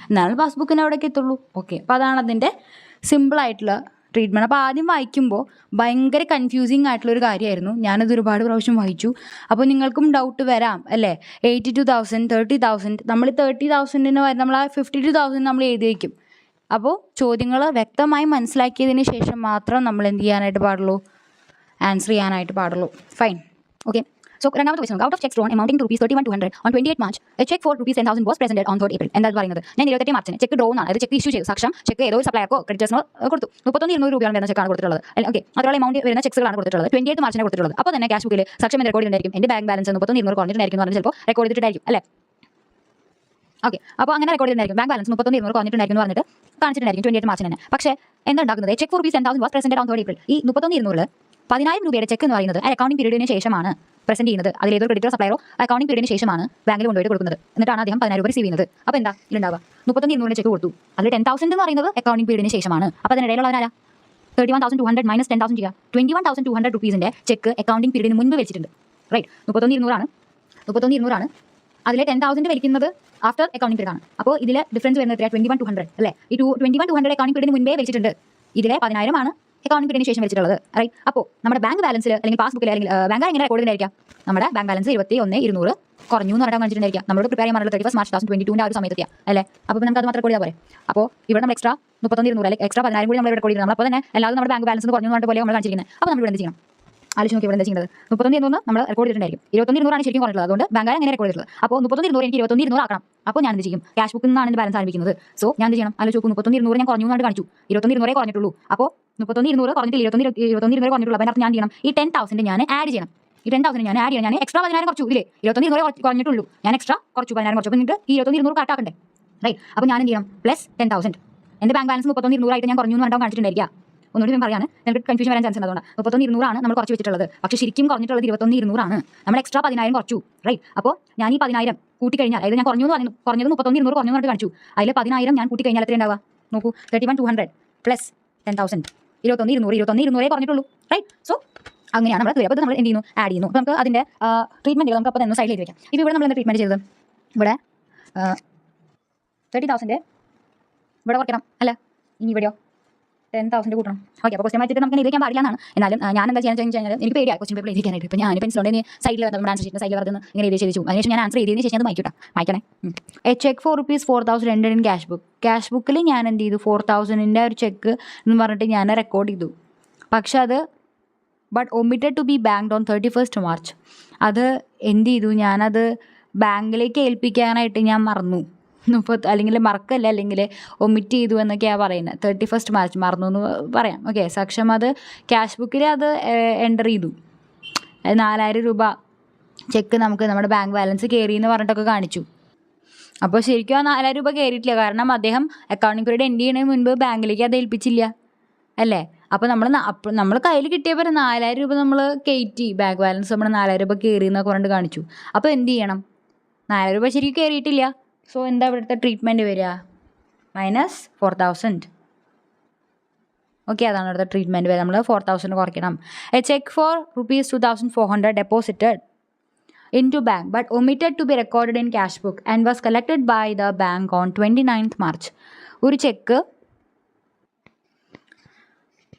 എന്നാലും പാസ്ബുക്കിന് അവിടേക്ക് എത്തുള്ളൂ. ഓക്കെ, അപ്പോൾ അതാണ് അതിൻ്റെ സിമ്പിളായിട്ടുള്ള ട്രീറ്റ്മെൻറ്റ്. അപ്പോൾ ആദ്യം വായിക്കുമ്പോൾ ഭയങ്കര കൺഫ്യൂസിങ് ആയിട്ടുള്ളൊരു കാര്യമായിരുന്നു. ഞാനത് ഒരുപാട് പ്രാവശ്യം വായിച്ചു. അപ്പോൾ നിങ്ങൾക്കും ഡൗട്ട് വരാം അല്ലേ? 82,000 30,000 നമ്മൾ 30,000 നമ്മൾ ആ 52,000 നമ്മൾ എഴുതി വയ്ക്കും. അപ്പോൾ ചോദ്യങ്ങൾ വ്യക്തമായി മനസ്സിലാക്കിയതിന് ശേഷം മാത്രം നമ്മൾ എന്ത് ചെയ്യാനായിട്ട് പാടുള്ളൂ? ആൻസർ ചെയ്യാനായിട്ട് പാടുള്ളൂ. ഫൈൻ. ഓക്കെ, സോ രണ്ടാമത്തെ question, out of cheques drawn amounting to ₹31,200 on 28 March a check for ₹10,000 was presented on 3rd April. എന്താ പറയുന്നത്? ഞാൻ 28 മാർച്ചിന് ചെക്ക് ഡ്രോൺ ആണ്, അത് ചെക്ക് ഇഷ്യൂ ചെയ്തു, സാക്ഷ്യം ചെക്ക് ഏതോ ഒരു സപ്ലയർക്കോ ക്രെഡിറ്റേഴ്സിനോ കൊടുത്തു. 31,200 രൂപയാണ് വരുന്ന ചെക്കാണ് കൊടുത്തിട്ടുള്ളത്. ഓക്കെ, അതുള്ള എമൗണ്ട് വരുന്ന ചെക്സുകളാണ് കൊടുത്തിട്ടുള്ളത്. 28 മാർച്ചിന് കൊടുത്തിട്ടുള്ളത്. അപ്പോൾ തന്നെ ക്യാഷ് ബുക്കിൽ സാക്ഷ്യം എന്ന് റെക്കോർഡ് ചെയ്തിട്ടുണ്ടായിരിക്കും. എൻ്റെ ബാങ്ക് ബാലൻസ് 31,200 കുറഞ്ഞിട്ടുണ്ടായിരിക്കും എന്ന് പറഞ്ഞാൽ ചിലപ്പോൾ റെക്കോർഡ് ചെയ്തിട്ടുണ്ടായിരിക്കും അല്ലേ? ഓക്കെ, അപ്പോൾ അങ്ങനെ റെക്കോർഡ് ചെയ്തിട്ടുണ്ടായിരിക്കും. ബാങ്ക് ബാലൻസ് 31,200 കുറഞ്ഞിട്ടുണ്ടായിരിക്കും എന്ന് പറഞ്ഞിട്ട് കാണിച്ചിട്ടുണ്ടായിരിക്കും 28 മാർച്ചിന് തന്നെ. പക്ഷേ എന്താ ഉണ്ടാക്കുന്നത്? Cheque for ₹10,000 was presented on 3rd April. ഈ 31,200 10,000 രൂപയുടെ ചെക്ക് എന്ന് പറയുന്നത് അക്കൗണ്ടിംഗ് പീരീഡിന് ശേഷമാണ് പ്രസന്റ് ചെയ്യുന്നത്. അതിലേതൊരു ക്രെഡിറ്റർ സപ്ലയറോ അക്കൗണ്ടിംഗ് പീരീഡിന് ശേഷമാണ് ബാങ്കിൽ കൊണ്ടുപോയിട്ട് കൊടുക്കുന്നത്. എന്നിട്ടാണ് അദ്ദേഹം 10,000 രൂപ റിസീവ് ചെയ്യുന്നത്. അപ്പോൾ എന്താ ഇതിലുണ്ടാവുക? 31,200 ചെക്ക് കൊടുത്തു, അതിൽ 10,000 എന്ന് പറയുന്നത് അക്കൗണ്ടിംഗ് പീരീഡിന് ശേഷമാണ്. അപ്പോൾ അതിനിടയിലുള്ളവരാ 31,200 മൈനസ് 10,000 ചെയ്യുക. 21,200 രൂപീസിൻ്റെ ചെക്ക് അക്കൗണ്ടിംഗ് പീരീഡിന് മുൻപ് വെച്ചിട്ടുണ്ട്. റൈറ്റ്, 31,200 ആണ്. അതിലെ 10,000 വരിക്കുന്നത് ആഫ്റ്റർ അക്കൗണ്ടിംഗ് പീരീഡ് ആണ്. അപ്പോൾ ഇതിൽ ഡിഫറൻസ് വരുന്നത് 21,200 അല്ലേ? ഈ 21,200 അക്കൗണ്ടിംഗ് പീരീഡിന് മുൻപേ വെച്ചിട്ടുണ്ട്. ഇതിലെ 10,000 ആണ് അക്കൗണ്ടിംഗ് പീരീഡിന് ശേഷം വെച്ചിട്ടുള്ളത്. റൈറ്റ്, അപ്പോൾ നമ്മുടെ ബാങ്ക് ബാലൻസിൽ അല്ലെങ്കിൽ പാസ്ബുക്കിൽ അല്ലെങ്കിൽ ബാങ്ക് എങ്ങനെ റെക്കോർഡ് ചെയ്തിരിക്കാം? നമ്മുടെ ബാങ്ക് ബാലൻസ് 21,200 കുറഞ്ഞു എന്ന് പറഞ്ഞാൽ കാണിച്ചിട്ടുണ്ടായിരിക്കാം. നമ്മളോട് പ്രിപ്പയർ ചെയ്യാൻ പറഞ്ഞത് 31 മാർച്ച് 2022 ആ ഒരു സമയത്ത് അല്ലേ? അപ്പോൾ നമുക്ക് അത് മാത്രം റെക്കോർഡ് ചെയ്താൽ പോരെ? അപ്പോൾ ഇവിടെ നമ്മൾ എക്സ്ട്രാ 31,200 അല്ലെങ്കിൽ എക്സ്ട്രാ 10,000 കൂടി നമ്മൾ റെക്കോർഡ് ചെയ്ത് നമ്മൾ അപ്പോൾ തന്നെ എല്ലാവരും നമ്മുടെ ബാങ്ക് ബാലൻസ് കുറഞ്ഞു പറഞ്ഞിട്ട് പോലെ നമ്മൾ കാണിച്ചിരിക്കുന്നത്. അപ്പോൾ നമ്മൾ ഇവിടെ എന്ത് ചെയ്യണം? ആലോചിച്ച് നോക്കി ഇവിടെ എന്താ ചെയ്യുന്നത്? 31,200 നമ്മൾ റെക്കോർഡ് ചെയ്തിട്ടുണ്ടായിരിക്കും. 21,200 ശരിക്കും കുറഞ്ഞിട്ടുള്ളത്. അതുകൊണ്ട് ബാങ്ക് എങ്ങനെ റെക്കോർഡ് ചെയ്തിട്ടുള്ളത്? അപ്പോൾ 31,200 എനിക്ക് 21,200 ആക്കണം. അപ്പോൾ ഞാൻ എന്ത് ചെയ്യും? ക്യാഷ് ബുക്കിൽ നിന്നാണ് ബാലൻസ് ആരംഭിക്കുന്നത്. സോ ഞാൻ എന്ത് ചെയ്യണം? ആലോചിച്ച് നോക്കും. 31,200 ഞാൻ കുറഞ്ഞു എന്നാണ് കാണിച്ചു. 21,200 കുറഞ്ഞിട്ടുള്ളൂ. അപ്പോൾ 31,200 കുറഞ്ഞിട്ടില്ല, 21,200 കുറഞ്ഞിട്ടുള്ളൂ. അപ്പോൾ അതിനകത്ത് ഞാൻ ചെയ്യണം ഈ 10,000 ഞാൻ ആഡ് ചെയ്യണം. ഈ 10,000 ഞാൻ ആഡ് ചെയ്യണം. ഞാൻ എക്സ്ട്രാ 10,000 കുറച്ചു ഇല്ലേ? 21,200 കുറഞ്ഞിട്ടുള്ളൂ, ഞാൻ എക്സ്ട്രാ കുറച്ചു 10,000 കുറച്ചു. അപ്പോൾ നിങ്ങൾക്ക് ഈ 21,200 കട്ടാക്കണ്ടേ? റൈറ്റ്, അപ്പോൾ ഞാൻ എന്ത് ചെയ്യണം? പ്ലസ് 10,000. എൻ്റെ ബാങ്ക് ബാലൻസ് 31,200 ആയിട്ട് ഞാൻ കുറഞ്ഞു എന്ന് പറഞ്ഞാൽ കാണിച്ചിട്ടുണ്ടായിരിക്കുക. ഒന്നുകൂടി ഞാൻ പറയാണ്, നിങ്ങൾക്ക് കൺഫ്യൂഷൻ വരാൻ ചാൻസ് ഉണ്ട്. അതുകൊണ്ട് 31,200 ആണ് നമ്മൾ കുറച്ച് വെച്ചിട്ടുള്ളത്. പക്ഷേ ശരിക്കും കുറഞ്ഞിട്ടുള്ളത് 21,200 ആണ്. നമ്മൾ എക്സ്ട്രാ 10,000 കുറച്ചു. റൈറ്റ്, അപ്പോൾ ഞാൻ ഈ 10,000 കൂട്ടി കഴിഞ്ഞാൽ, അതായത് ഞാൻ കുറഞ്ഞു എന്ന് പറഞ്ഞു, കുറഞ്ഞത് 31,200 കുറഞ്ഞു എന്ന് കാണിച്ചു. അതിൽ 10,000 ഞാൻ കൂട്ടി കഴിഞ്ഞാൽ എത്ര ഉണ്ടാവുക? നോക്കൂ, 31,200 പ്ലസ് 10,000 21 പറഞ്ഞിട്ടുള്ളൂ, റൈറ്റ്? സോ അങ്ങനെയാണ് നമ്മൾ വരിക. അപ്പോൾ നമ്മൾ എന്ത് ചെയ്യുന്നു, ആഡ് ചെയ്യുന്നു. അപ്പോൾ നമുക്ക് അതിൻ്റെ ട്രീറ്റ്മെൻറ്റുകൾ നമുക്ക് അപ്പോൾ തന്നെ സൈഡിൽ എഴുതി വയ്ക്കാം. ഇപ്പോൾ ഇവിടെ നമ്മൾ എന്താ ട്രീറ്റ്മെൻറ്റ് ചെയ്തത്, ഇവിടെ 30,000 ഇവിടെ കുറയ്ക്കണം അല്ല, ഇനി ഇവിടെയോ 10,000 കൂട്ടണം. ഓക്കെ, അപ്പോൾ ക്വസ്റ്റ്യൻ വായിച്ചിട്ട് നമുക്ക് എഴുതിക്കാൻ പാടില്ല എന്നാണ്. എന്നാലും ഞാൻ എന്താ ചെയ്യാൻ കഴിഞ്ഞാൽ എനിക്ക് പേടിയാണ് ക്വസ്റ്റ്യൻ പേപ്പർ എഴുതിക്കാനായിട്ട്. ഇപ്പോൾ ഞാൻ പെൻസിലോടെ സൈഡിൽ നമ്മുടെ ആൻസർ ഷീറ്റിന് സൈഡിൽ വരുന്നത് ഇങ്ങനെ എഴുതി ശരിച്ചു. അതിനുശേഷം ഞാൻ ആൻസർ എഴുതിയതിന് ശേഷം അത് വായിക്കണേ. A cheque for ₹4,000 in cash ബുക്കിൽ ഞാൻ എന്ത് ചെയ്തു, 4,000 ഒരു ചെക്ക് എന്ന് പറഞ്ഞിട്ട് ഞാൻ റെക്കോർഡ് ചെയ്തു. പക്ഷെ അത് but omitted to be banked on 31st March. അത് എന്ത് ചെയ്തു, ഞാനത് ബാങ്കിലേക്ക് ഏൽപ്പിക്കാനായിട്ട് ഞാൻ മറന്നു. അല്ലെങ്കിൽ മറക്കല്ല, അല്ലെങ്കിൽ ഒമിറ്റ് ചെയ്തു എന്നൊക്കെയാണ് പറയുന്നത്. 31st March മറന്നു എന്ന് പറയാം. ഓക്കെ, പക്ഷം അത് ക്യാഷ് ബുക്കിൽ അത് എൻ്റർ ചെയ്തു. 4,000 രൂപ ചെക്ക് നമുക്ക് നമ്മുടെ ബാങ്ക് ബാലൻസ് കയറി എന്ന് പറഞ്ഞിട്ടൊക്കെ കാണിച്ചു. അപ്പോൾ ശരിക്കും ആ 4,000 രൂപ കയറിയിട്ടില്ല. കാരണം അദ്ദേഹം അക്കൗണ്ടിങ് പീരീഡ് എൻഡ് ചെയ്യുന്നതിന് മുൻപ് ബാങ്കിലേക്ക് അത് ഏൽപ്പിച്ചില്ല അല്ലേ. അപ്പോൾ നമ്മൾ കയ്യിൽ കിട്ടിയപ്പോൾ 4,000 രൂപ നമ്മൾ കയറ്റി, ബാങ്ക് ബാലൻസ് നമ്മൾ 4,000 രൂപ കയറി എന്നൊക്കെ പറഞ്ഞിട്ട് കാണിച്ചു. അപ്പോൾ എന്ത് ചെയ്യണം, 4,000 രൂപ ശരിക്കും കയറിയിട്ടില്ല. സോ എന്താ ഇവിടുത്തെ ട്രീറ്റ്മെൻറ്റ് വരിക, -4,000. ഓക്കെ, അതാണ് ഇവിടുത്തെ ട്രീറ്റ്മെൻറ്റ് വരിക. നമ്മൾ 4,000 കുറയ്ക്കണം. A cheque for ₹2,400 deposited into bank but omitted to be recorded in cash book and was collected by the bank on 29th March.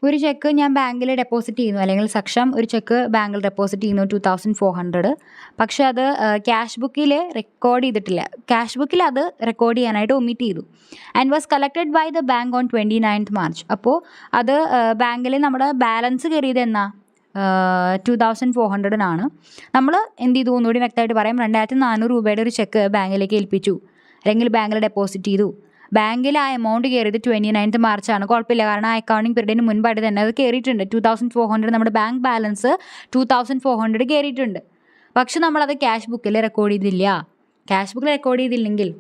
ഒരു ചെക്ക് ഞാൻ ബാങ്കിൽ ഡെപ്പോസിറ്റ് ചെയ്യുന്നു, അല്ലെങ്കിൽ സക്ഷം ഒരു ചെക്ക് ബാങ്കിൽ ഡെപ്പോസിറ്റ് ചെയ്യുന്നു 2,400. പക്ഷേ അത് ക്യാഷ് ബുക്കിൽ റെക്കോർഡ് ചെയ്തിട്ടില്ല. ക്യാഷ് ബുക്കിൽ അത് റെക്കോർഡ് ചെയ്യാനായിട്ട് ഒമിറ്റ് ചെയ്തു. And was collected by the bank on 29th March. അപ്പോൾ അത് ബാങ്കിൽ നമ്മുടെ ബാലൻസ് കയറിയത് എന്നാ 2,400 നമ്മൾ എന്ത് ചെയ്തു, ഒന്നുകൂടി വ്യക്തമായിട്ട് പറയാം, 2,400 രൂപയുടെ ഒരു ചെക്ക് ബാങ്കിലേക്ക് ഏൽപ്പിച്ചു, അല്ലെങ്കിൽ ബാങ്കിൽ ഡെപ്പോസിറ്റ് ചെയ്തു. ബാങ്കിൽ ആ എമൗണ്ട് കയറിയത് 29th March. കുഴപ്പമില്ല, കാരണം ആ അക്കൗണ്ടിങ് പീരീഡിന് മുൻപായിട്ട് തന്നെ അത് കയറിയിട്ടുണ്ട്. 2,400 നമ്മുടെ ബാങ്ക് ബാലൻസ് 2,400 കയറിയിട്ടുണ്ട്. പക്ഷെ നമ്മളത് ക്യാഷ് ബുക്കിൽ റെക്കോർഡ് ചെയ്തില്ല. ക്യാഷ് ബുക്കിൽ റെക്കോർഡ് ചെയ്തില്ലെങ്കിൽ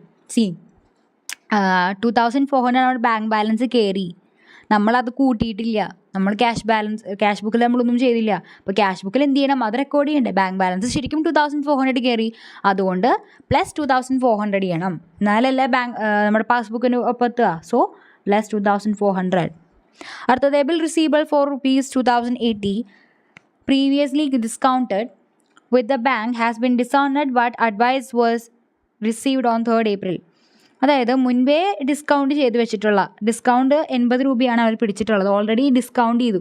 2,400 നമ്മുടെ ബാങ്ക് ബാലൻസ് കയറി, നമ്മളത് കൂട്ടിയിട്ടില്ല. നമ്മൾ ക്യാഷ് ബുക്കിൽ നമ്മളൊന്നും ചെയ്തില്ല. അപ്പോൾ ക്യാഷ് ബുക്കിൽ എന്ത് ചെയ്യണം, അത് റെക്കോർഡ് ചെയ്യണ്ടേ. ബാങ്ക് ബാലൻസ് ശരിക്കും 2,400 കയറി, അതുകൊണ്ട് +2,400 ചെയ്യണം. എന്നാലല്ലേ നമ്മുടെ പാസ്ബുക്കിന് ഒപ്പം എത്തുക. സോ +2,400. അടുത്തത്, bill receivable for ₹2,080 previously discounted with the bank has been dishonored but advice was received on 3rd April. അതായത് മുൻപേ ഡിസ്കൗണ്ട് ചെയ്ത് വെച്ചിട്ടുള്ള, ഡിസ്കൗണ്ട് 80 രൂപയാണ് അവർ പിടിച്ചിട്ടുള്ളത്, ഓൾറെഡി ഡിസ്കൗണ്ട് ചെയ്തു.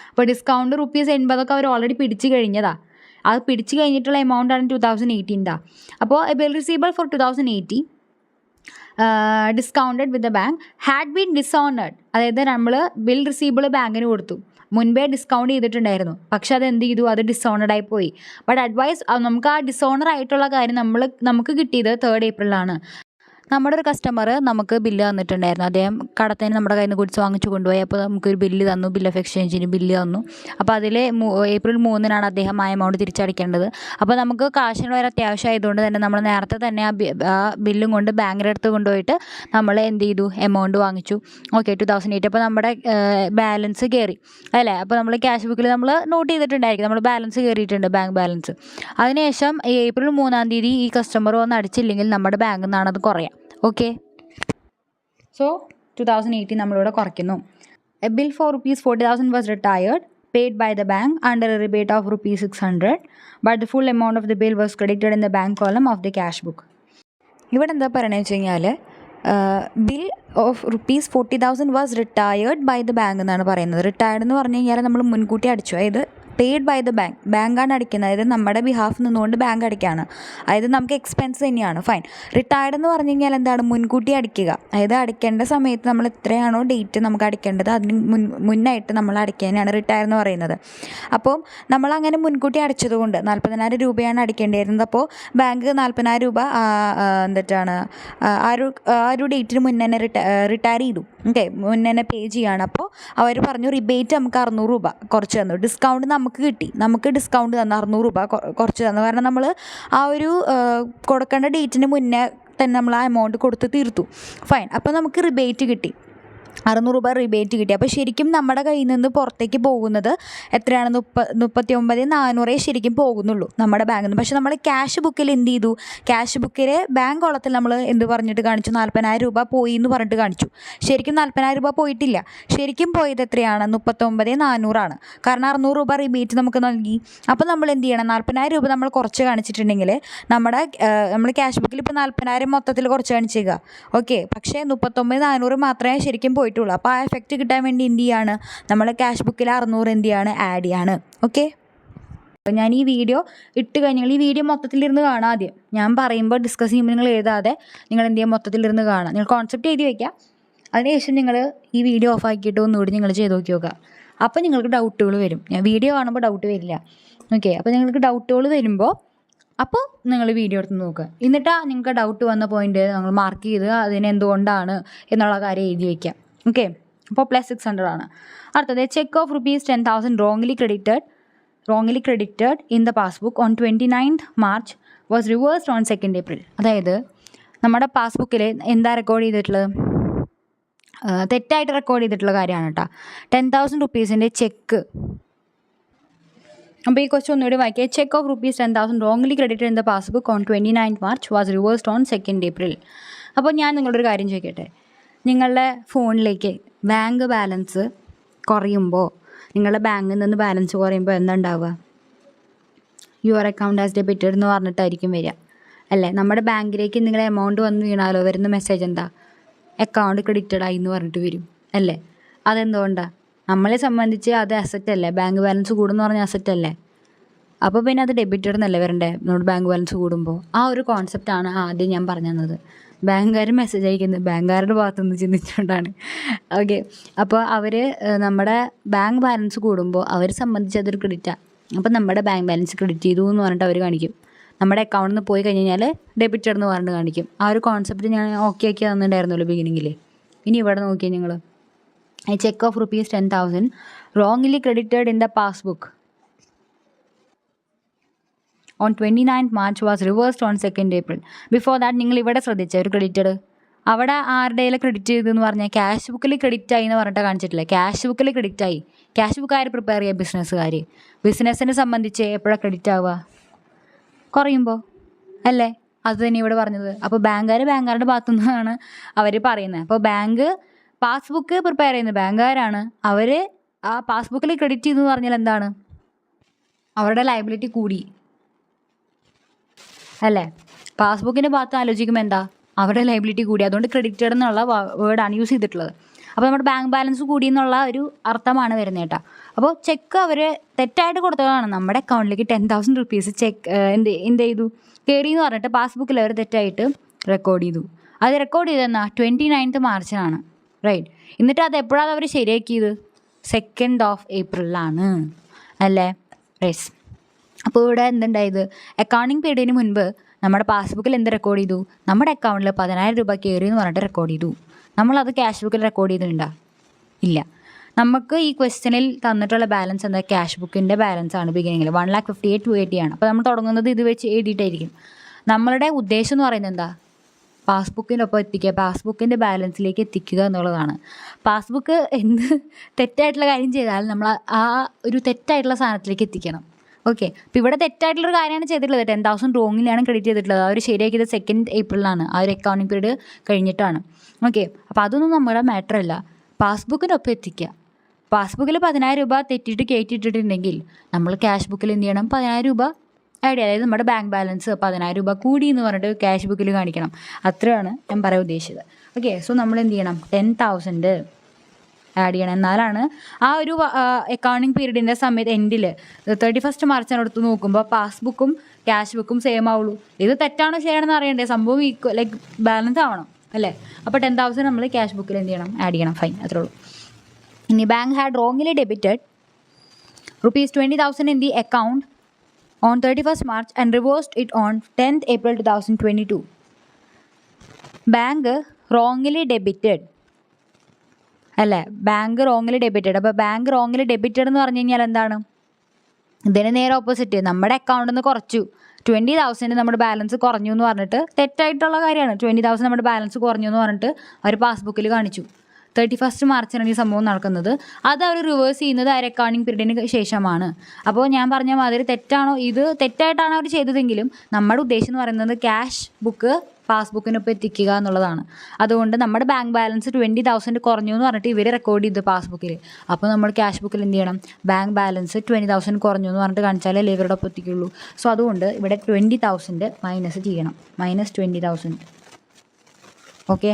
അപ്പോൾ ഡിസ്കൗണ്ട് ₹80 അവർ ഓൾറെഡി പിടിച്ച് കഴിഞ്ഞതാണ്. അത് പിടിച്ച് കഴിഞ്ഞിട്ടുള്ള എമൗണ്ടാണ് 2,080. അപ്പോൾ bill receivable for 2,080 discounted with the bank had been dishonoured. അതായത് നമ്മൾ ബിൽ റിസീവബിൾ ബാങ്കിന് കൊടുത്തു, മുൻപേ ഡിസ്കൗണ്ട് ചെയ്തിട്ടുണ്ടായിരുന്നു, പക്ഷെ അത് എന്ത് ചെയ്തു, അത് ഡിസോണർഡായി പോയി. ബട്ട് അഡ്വൈസ്, നമുക്ക് ആ ഡിസോണർ ആയിട്ടുള്ള കാര്യം നമുക്ക് കിട്ടിയത് 3rd April. നമ്മുടെ ഒരു കസ്റ്റമർ നമുക്ക് ബില്ല് തന്നിട്ടുണ്ടായിരുന്നു. അദ്ദേഹം കടത്തിന് നമ്മുടെ കയ്യിൽ നിന്ന് ഗുഡ്സ് വാങ്ങിച്ചു കൊണ്ടുപോയി. അപ്പോൾ നമുക്കൊരു ബില്ല് തന്നു, ബിൽ ഓഫ് എക്സ്ചേഞ്ചിന് ബില്ല് തന്നു. അപ്പോൾ അതിൽ April 3 അദ്ദേഹം ആ എമൗണ്ട് തിരിച്ചടയ്ക്കേണ്ടത്. അപ്പോൾ നമുക്ക് കാശിന് വളരെ അത്യാവശ്യമായതുകൊണ്ട് തന്നെ നമ്മൾ നേരത്തെ തന്നെ ആ ബില്ലും കൊണ്ട് ബാങ്കിൻ്റെ അടുത്ത് കൊണ്ടുപോയിട്ട് നമ്മൾ എന്ത് ചെയ്തു, എമൗണ്ട് വാങ്ങിച്ചു. ഓക്കെ, 2,080. അപ്പോൾ നമ്മുടെ ബാലൻസ് കയറി അല്ലേ. അപ്പോൾ നമ്മൾ ക്യാഷ് ബുക്കിൽ നമ്മൾ നോട്ട് ചെയ്തിട്ടുണ്ടായിരിക്കും, നമ്മൾ ബാലൻസ് കയറിയിട്ടുണ്ട്, ബാങ്ക് ബാലൻസ്. അതിനുശേഷം April 3 ഈ കസ്റ്റമർ വന്ന് അടിച്ചില്ലെങ്കിൽ നമ്മുടെ ബാങ്കിൽ നിന്നാണ് അത് കുറയാം. ഓക്കെ, സോ 2,080 നമ്മളിവിടെ കുറയ്ക്കുന്നു. A bill for ₹40,000 was retired paid by the bank under a rebate of ₹600 but the full amount of the bill was credited in the bank column of the cash book. ഇവിടെ എന്താ പറയണതെന്ന് വെച്ച് കഴിഞ്ഞാൽ bill of ₹40,000 was retired by the bank എന്നാണ് പറയുന്നത്. Retired എന്ന് പറഞ്ഞു കഴിഞ്ഞാൽ നമ്മൾ മുൻകൂട്ടി അടിച്ചു, അതായത് പെയ്ഡ് ബൈ ദ ബാങ്ക്, ബാങ്കാണ് അടിക്കുന്നത്. അതായത് നമ്മുടെ ബിഹാഫ് നിന്നുകൊണ്ട് ബാങ്ക് അടിക്കുകയാണ്, അതായത് നമുക്ക് എക്സ്പെൻസ് തന്നെയാണ്, ഫൈൻ. റിട്ടയർഡ് എന്ന് പറഞ്ഞു കഴിഞ്ഞാൽ എന്താണ്, മുൻകൂട്ടി അടിക്കുക. അതായത് അടിക്കേണ്ട സമയത്ത് നമ്മൾ എത്രയാണോ ഡേറ്റ് നമുക്ക് അടിക്കേണ്ടത് അതിന് മുന്നായിട്ട് നമ്മൾ അടിക്കാനാണ് റിട്ടയർ എന്ന് പറയുന്നത്. അപ്പോൾ നമ്മളങ്ങനെ മുൻകൂട്ടി അടിച്ചതുകൊണ്ട് 40,000 രൂപയാണ് അടിക്കേണ്ടിയിരുന്നത്. അപ്പോൾ ബാങ്ക് 40,000 രൂപ ആ ഒരു ഡേറ്റിന് മുന്നേ തന്നെ റിട്ടയർ ചെയ്തു. ഓക്കെ, മുന്നേ പേ ചെയ്യുകയാണ്. അപ്പോൾ അവർ പറഞ്ഞു റിബേറ്റ് നമുക്ക് 600 രൂപ കുറച്ച് തന്നു, ഡിസ്കൗണ്ട് നമുക്ക് ഡിസ്കൗണ്ട് തന്നു 600 രൂപ കുറച്ച് തന്നു. കാരണം നമ്മൾ ആ ഒരു കൊടുക്കേണ്ട ഡേറ്റിന് മുന്നേ തന്നെ നമ്മൾ ആ എമൗണ്ട് കൊടുത്ത് തീർത്തു, ഫൈൻ. അപ്പോൾ നമുക്ക് റിബേറ്റ് കിട്ടി. 600 രൂപ റിബേറ്റ് കിട്ടി. അപ്പോൾ ശരിക്കും നമ്മുടെ കയ്യിൽ നിന്ന് പുറത്തേക്ക് പോകുന്നത് എത്രയാണ്? 39,400 ശരിക്കും പോകുന്നുള്ളൂ നമ്മുടെ ബാങ്കിൽ നിന്ന്. പക്ഷേ നമ്മൾ ക്യാഷ് ബുക്കിൽ എന്ത് ചെയ്തു? ക്യാഷ് ബുക്കിൽ ബാങ്ക് കോളത്തിൽ നമ്മൾ എന്ത് പറഞ്ഞിട്ട് കാണിച്ചു? 40,000 രൂപ പോയി എന്ന് പറഞ്ഞിട്ട് കാണിച്ചു. ശരിക്കും 40,000 രൂപ പോയിട്ടില്ല. ശരിക്കും പോയത് എത്രയാണ്? 39,400 ആണ്. കാരണം 600 രൂപ റിബേറ്റ് നമുക്ക് നൽകി. അപ്പോൾ നമ്മൾ എന്ത് ചെയ്യണം? 40,000 രൂപ നമ്മൾ കുറച്ച് കാണിച്ചിട്ടുണ്ടെങ്കിൽ നമ്മൾ ക്യാഷ് ബുക്കിൽ ഇപ്പോൾ 40,000 മൊത്തത്തിൽ കുറച്ച് കാണിച്ചേക്കുക. ഓക്കെ, പക്ഷേ 39,400 മാത്രമേ ശരിക്കും പോയിട്ടുള്ളൂ. അപ്പോൾ ആ എഫക്റ്റ് കിട്ടാൻ വേണ്ടി എന്ത് ചെയ്യാണ്? നമ്മൾ ക്യാഷ് ബുക്കിൽ 600 എന്ത് ചെയ്യാണ്? ആഡ് ചെയ്യാണ്. ഓക്കെ, അപ്പോൾ ഞാൻ ഈ വീഡിയോ ഇട്ട് കഴിഞ്ഞാൽ ഈ വീഡിയോ മൊത്തത്തിലിരുന്ന് കാണാം. ആദ്യം ഞാൻ പറയുമ്പോൾ ഡിസ്കസ് ചെയ്യുമ്പോൾ നിങ്ങൾ എഴുതാതെ നിങ്ങൾ എന്ത് ചെയ്യുക? മൊത്തത്തിലിരുന്ന് കാണാം. നിങ്ങൾ കോൺസെപ്റ്റ് എഴുതി വയ്ക്കുക. അതിനുശേഷം നിങ്ങൾ ഈ വീഡിയോ ഓഫ് ആക്കിയിട്ട് ഒന്നുകൂടി നിങ്ങൾ ചെയ്ത് നോക്കി നോക്കുക. അപ്പോൾ നിങ്ങൾക്ക് ഡൗട്ടുകൾ വരും. ഞാൻ വീഡിയോ കാണുമ്പോൾ ഡൗട്ട് വരില്ല. ഓക്കെ, അപ്പോൾ നിങ്ങൾക്ക് ഡൗട്ടുകൾ വരുമ്പോൾ അപ്പോൾ നിങ്ങൾ വീഡിയോ എടുത്ത് നോക്കുക. എന്നിട്ട് നിങ്ങൾക്ക് ഡൗട്ട് വന്ന പോയിന്റ് നിങ്ങൾ മാർക്ക് ചെയ്ത് അതിന് എന്തുകൊണ്ടാണ് എന്നുള്ള കാര്യം എഴുതി വയ്ക്കുക. ഓക്കെ, അപ്പോൾ +600 ആണ്. അടുത്തത് check of ₹10,000 wrongly credited in the passbook on 29th March was reversed on 2nd April. അതായത് നമ്മുടെ പാസ്ബുക്കിൽ എന്താ റെക്കോർഡ് ചെയ്തിട്ടുള്ളത്? തെറ്റായിട്ട് റെക്കോർഡ് ചെയ്തിട്ടുള്ള കാര്യമാണ് കേട്ടോ. 10,000 rupees ചെക്ക്. അപ്പോൾ ഈ ക്വസ്റ്റ്യൻ ഒന്നുകൂടി വായിക്കുക. Check of ₹10,000 wrongly credited in the passbook on 29th March was reversed on 2nd April. അപ്പോൾ ഞാൻ നിങ്ങളൊരു കാര്യം ചോദിക്കട്ടെ. നിങ്ങളുടെ ഫോണിലേക്ക് ബാങ്ക് ബാലൻസ് കുറയുമ്പോൾ, നിങ്ങളുടെ ബാങ്കിൽ നിന്ന് ബാലൻസ് കുറയുമ്പോൾ എന്താ ഉണ്ടാവുക? യുവർ അക്കൗണ്ട് ആസ് ഡെബിറ്റഡ് എന്ന് പറഞ്ഞിട്ടായിരിക്കും വരിക അല്ലേ? നമ്മുടെ ബാങ്കിലേക്ക് നിങ്ങളുടെ എമൗണ്ട് വന്ന് വീണാലോ വരുന്ന മെസ്സേജ് എന്താ? അക്കൗണ്ട് ക്രെഡിറ്റഡ് ആയി എന്ന് പറഞ്ഞിട്ട് വരും അല്ലേ? അതെന്തുകൊണ്ടാണ്? നമ്മളെ സംബന്ധിച്ച് അത് അസറ്റ് അല്ലേ? ബാങ്ക് ബാലൻസ് കൂടുമെന്ന് പറഞ്ഞ അസറ്റ് അല്ലേ? അപ്പോൾ പിന്നെ അത് ഡെബിറ്റഡ് എന്നല്ലേ വരണ്ടേ നമ്മുടെ ബാങ്ക് ബാലൻസ് കൂടുമ്പോൾ? ആ ഒരു കോൺസെപ്റ്റാണ് ആദ്യം ഞാൻ പറഞ്ഞു തന്നത്. ബാങ്കുകാർ മെസ്സേജ് അയക്കുന്നത് ബാങ്കുകാരുടെ ഭാഗത്തുനിന്ന് ചിന്തിച്ചുകൊണ്ടാണ്. ഓക്കെ, അപ്പോൾ അവർ നമ്മുടെ ബാങ്ക് ബാലൻസ് കൂടുമ്പോൾ അവരെ സംബന്ധിച്ച് അതൊരു ക്രെഡിറ്റാണ്. അപ്പോൾ നമ്മുടെ ബാങ്ക് ബാലൻസ് ക്രെഡിറ്റ് ചെയ്തു എന്ന് പറഞ്ഞിട്ട് അവർ കാണിക്കും. നമ്മുടെ അക്കൗണ്ടിൽ നിന്ന് പോയി കഴിഞ്ഞ് കഴിഞ്ഞാൽ ഡെബിറ്റഡ് എന്ന് പറഞ്ഞിട്ട് കാണിക്കും. ആ ഒരു കോൺസെപ്റ്റ് ഞാൻ ഓക്കെ ആക്കി തന്നിട്ടുണ്ടായിരുന്നല്ലോ ബിഗിനിങ്ങിൽ. ഇനി ഇവിടെ നോക്കിയാൽ നിങ്ങൾ A check of ₹10,000 wrongly credited in the passbook on 29th March was reversed on 2nd April. Before that നിങ്ങൾ ഇവിടെ ശ്രദ്ധിച്ച ഒരു ക്രെഡിറ്റഡ് അവിടെ ആരുടെയിലെ ക്രെഡിറ്റ് ചെയ്തെന്ന് പറഞ്ഞാൽ ക്യാഷ് ബുക്കിൽ ക്രെഡിറ്റ് ആയി എന്ന് പറഞ്ഞിട്ട് കാണിച്ചിട്ടില്ല. ക്യാഷ് ബുക്കിൽ ക്രെഡിറ്റ് ആയി. ക്യാഷ് ബുക്ക് ആര് പ്രിപ്പയർ ചെയ്യുക? ബിസിനസ്സുകാർ. ബിസിനസ്സിനെ സംബന്ധിച്ച് എപ്പോഴാണ് ക്രെഡിറ്റ് ആവുക? കുറയുമ്പോൾ അല്ലേ? അത് തന്നെ ഇവിടെ പറഞ്ഞത്. അപ്പോൾ ബാങ്കുകാരുടെ ഭാഗത്തു നിന്നാണ് അവർ പറയുന്നത്. അപ്പോൾ ബാങ്ക് പാസ്ബുക്ക് പ്രിപ്പയർ ചെയ്യുന്നത് ബാങ്കുകാരാണ്. അവർ ആ പാസ്ബുക്കിൽ ക്രെഡിറ്റ് ചെയ്തെന്ന് പറഞ്ഞാൽ എന്താണ്? അവരുടെ ലയബിലിറ്റി കൂടി അല്ലേ? പാസ്ബുക്കിൻ്റെ ഭാഗത്ത് ആലോചിക്കുമ്പോൾ എന്താ? അവരുടെ ലയബിലിറ്റി കൂടി. അതുകൊണ്ട് ക്രെഡിറ്റഡ് എന്നുള്ള വേർഡാണ് യൂസ് ചെയ്തിട്ടുള്ളത്. അപ്പോൾ നമ്മുടെ ബാങ്ക് ബാലൻസ് കൂടി എന്നുള്ള ഒരു അർത്ഥമാണ് വരുന്നത് കേട്ടോ. അപ്പോൾ ചെക്ക് അവർ തെറ്റായിട്ട് കൊടുത്തതാണ്. നമ്മുടെ അക്കൗണ്ടിലേക്ക് 10,000 rupees ചെക്ക് എന്ത് ചെയ്തു? കയറി എന്ന് പറഞ്ഞിട്ട് പാസ്ബുക്കിൽ അവർ തെറ്റായിട്ട് റെക്കോർഡ് ചെയ്തു. അത് റെക്കോർഡ് ചെയ്തെന്നാ 29th മാർച്ചിനാണ്, റൈറ്റ്? എന്നിട്ട് അത് എപ്പോഴാണ് അവർ ശരിയാക്കിയത്? 2nd of April അല്ലേ? റൈസ്. അപ്പോൾ ഇവിടെ എന്തുണ്ടായത്? അക്കൗണ്ടിങ് പീരീഡിന് മുൻപ് നമ്മുടെ പാസ്ബുക്കിൽ എന്ത് റെക്കോർഡ് ചെയ്തു? നമ്മുടെ അക്കൗണ്ടിൽ 10,000 രൂപ കയറി എന്ന് പറഞ്ഞിട്ട് റെക്കോർഡ് ചെയ്തു. നമ്മളത് ക്യാഷ് ബുക്കിൽ റെക്കോർഡ് ചെയ്തിട്ടുണ്ടോ? ഇല്ല. നമുക്ക് ഈ ക്വസ്റ്റ്യനിൽ തന്നിട്ടുള്ള ബാലൻസ് എന്താ? ക്യാഷ് ബുക്കിൻ്റെ ബാലൻസ് ആണ് ബിഗിനിങ്ങിൽ 1,58,280 ആണ്. അപ്പോൾ നമ്മൾ തുടങ്ങുന്നത് ഇത് വെച്ച് എഴുതിയിട്ടായിരിക്കും. നമ്മളുടെ ഉദ്ദേശം എന്ന് പറയുന്നത് എന്താ? പാസ്ബുക്കിനൊപ്പം എത്തിക്കുക, പാസ്ബുക്കിൻ്റെ ബാലൻസിലേക്ക് എത്തിക്കുക എന്നുള്ളതാണ്. പാസ്ബുക്ക് എന്ത് തെറ്റായിട്ടുള്ള കാര്യം ചെയ്താലും നമ്മൾ ആ ഒരു തെറ്റായിട്ടുള്ള സാധനത്തിലേക്ക് എത്തിക്കണം. ഓക്കെ, അപ്പോൾ ഇവിടെ തെറ്റായിട്ടുള്ളൊരു കാര്യമാണ് ചെയ്തിട്ടുള്ളത്. 10,000 റോങ്ങിലാണ് ക്രെഡിറ്റ് ചെയ്തിട്ടുള്ളത്. അവർ ശരിയാക്കിയത് 2nd April ആ ഒരു അക്കൗണ്ടിങ് പീരീഡ് കഴിഞ്ഞിട്ടാണ്. ഓക്കെ, അപ്പോൾ അതൊന്നും നമ്മുടെ മാറ്റർ അല്ല. പാസ്ബുക്കിനൊപ്പം എത്തിക്കുക. പാസ്ബുക്കിൽ 10,000 രൂപ തെറ്റിയിട്ട് കയറ്റിയിട്ടിട്ടുണ്ടെങ്കിൽ നമ്മൾ ക്യാഷ് ബുക്കിൽ എന്ത് ചെയ്യണം? 10,000 രൂപ ആഡ് ചെയ്യുക. അതായത് നമ്മുടെ ബാങ്ക് ബാലൻസ് 10,000 രൂപ കൂടി എന്ന് പറഞ്ഞിട്ട് ക്യാഷ് ബുക്കിൽ കാണിക്കണം. അത്രയാണ് ഞാൻ പറയാൻ ഉദ്ദേശിച്ചത്. ഓക്കെ, സോ നമ്മൾ എന്ത് ചെയ്യണം? 10,000 ആഡ് ചെയ്യണം. എന്നാലാണ് ആ ഒരു അക്കൗണ്ടിങ് പീരീഡിൻ്റെ സമയത്ത് എൻഡിൽ 31st മാർച്ചിന് അടുത്ത് നോക്കുമ്പോൾ പാസ്ബുക്കും ക്യാഷ് ബുക്കും സെയിം ആവുള്ളൂ. ഇത് തെറ്റാണോ ശരിയാണെന്ന് അറിയണ്ടേ? സംഭവം ലൈക്ക് ബാലൻസ് ആവണം അല്ലേ? അപ്പോൾ 10,000 നമ്മൾ ക്യാഷ് ബുക്കിൽ എന്ത് ചെയ്യണം? ആഡ് ചെയ്യണം. ഫൈൻ, അത്രേ ഉള്ളൂ. ഇനി bank had wrongly debited ₹20,000 in the account on 31st March and reversed it on 10th April 2022. Bank wrongly debited അല്ലേ? Bank wrongly debited. അപ്പോൾ ബാങ്ക് റോങ്ലി ഡെബിറ്റഡ് എന്ന് പറഞ്ഞു കഴിഞ്ഞാൽ എന്താണ്? ഇതിന് നേരെ ഓപ്പോസിറ്റ്. നമ്മുടെ അക്കൗണ്ടിൽ നിന്ന് കുറച്ചു 20,000 നമ്മുടെ ബാലൻസ് കുറഞ്ഞു എന്ന് പറഞ്ഞിട്ട് തെറ്റായിട്ടുള്ള കാര്യമാണ്. 20,000 നമ്മുടെ ബാലൻസ് കുറഞ്ഞു എന്ന് പറഞ്ഞിട്ട് അവർ പാസ്ബുക്കിൽ കാണിച്ചു. 31 മാർച്ചിനാണ് ഈ സംഭവം നടക്കുന്നത്. അത് അവർ റിവേഴ്സ് ചെയ്യുന്നത് ആ അക്കൗണ്ടിങ് പീരീഡിന് ശേഷമാണ്. അപ്പോൾ ഞാൻ പറഞ്ഞ മാതിരി തെറ്റാണോ, ഇത് തെറ്റായിട്ടാണ് അവർ ചെയ്തതെങ്കിലും നമ്മുടെ ഉദ്ദേശം എന്ന് പറയുന്നത് ക്യാഷ് ബുക്ക് പാസ്ബുക്കിനൊപ്പം എത്തിക്കുക എന്നുള്ളതാണ്. അതുകൊണ്ട് നമ്മുടെ ബാങ്ക് ബാലൻസ് 20,000 കുറഞ്ഞു എന്ന് പറഞ്ഞിട്ട് ഇവർ റെക്കോർഡ് ചെയ്തു പാസ്ബുക്കിൽ. അപ്പോൾ നമ്മൾ ക്യാഷ് ബുക്കിൽ എന്ത് ചെയ്യണം, ബാങ്ക് ബാലൻസ് 20,000 കുറഞ്ഞു എന്ന് പറഞ്ഞിട്ട് കാണിച്ചാലേ ഇവരുടെ ഒപ്പം എത്തിക്കുള്ളൂ. സോ അതുകൊണ്ട് ഇവിടെ 20,000 മൈനസ് ചെയ്യണം, -20,000. Okay.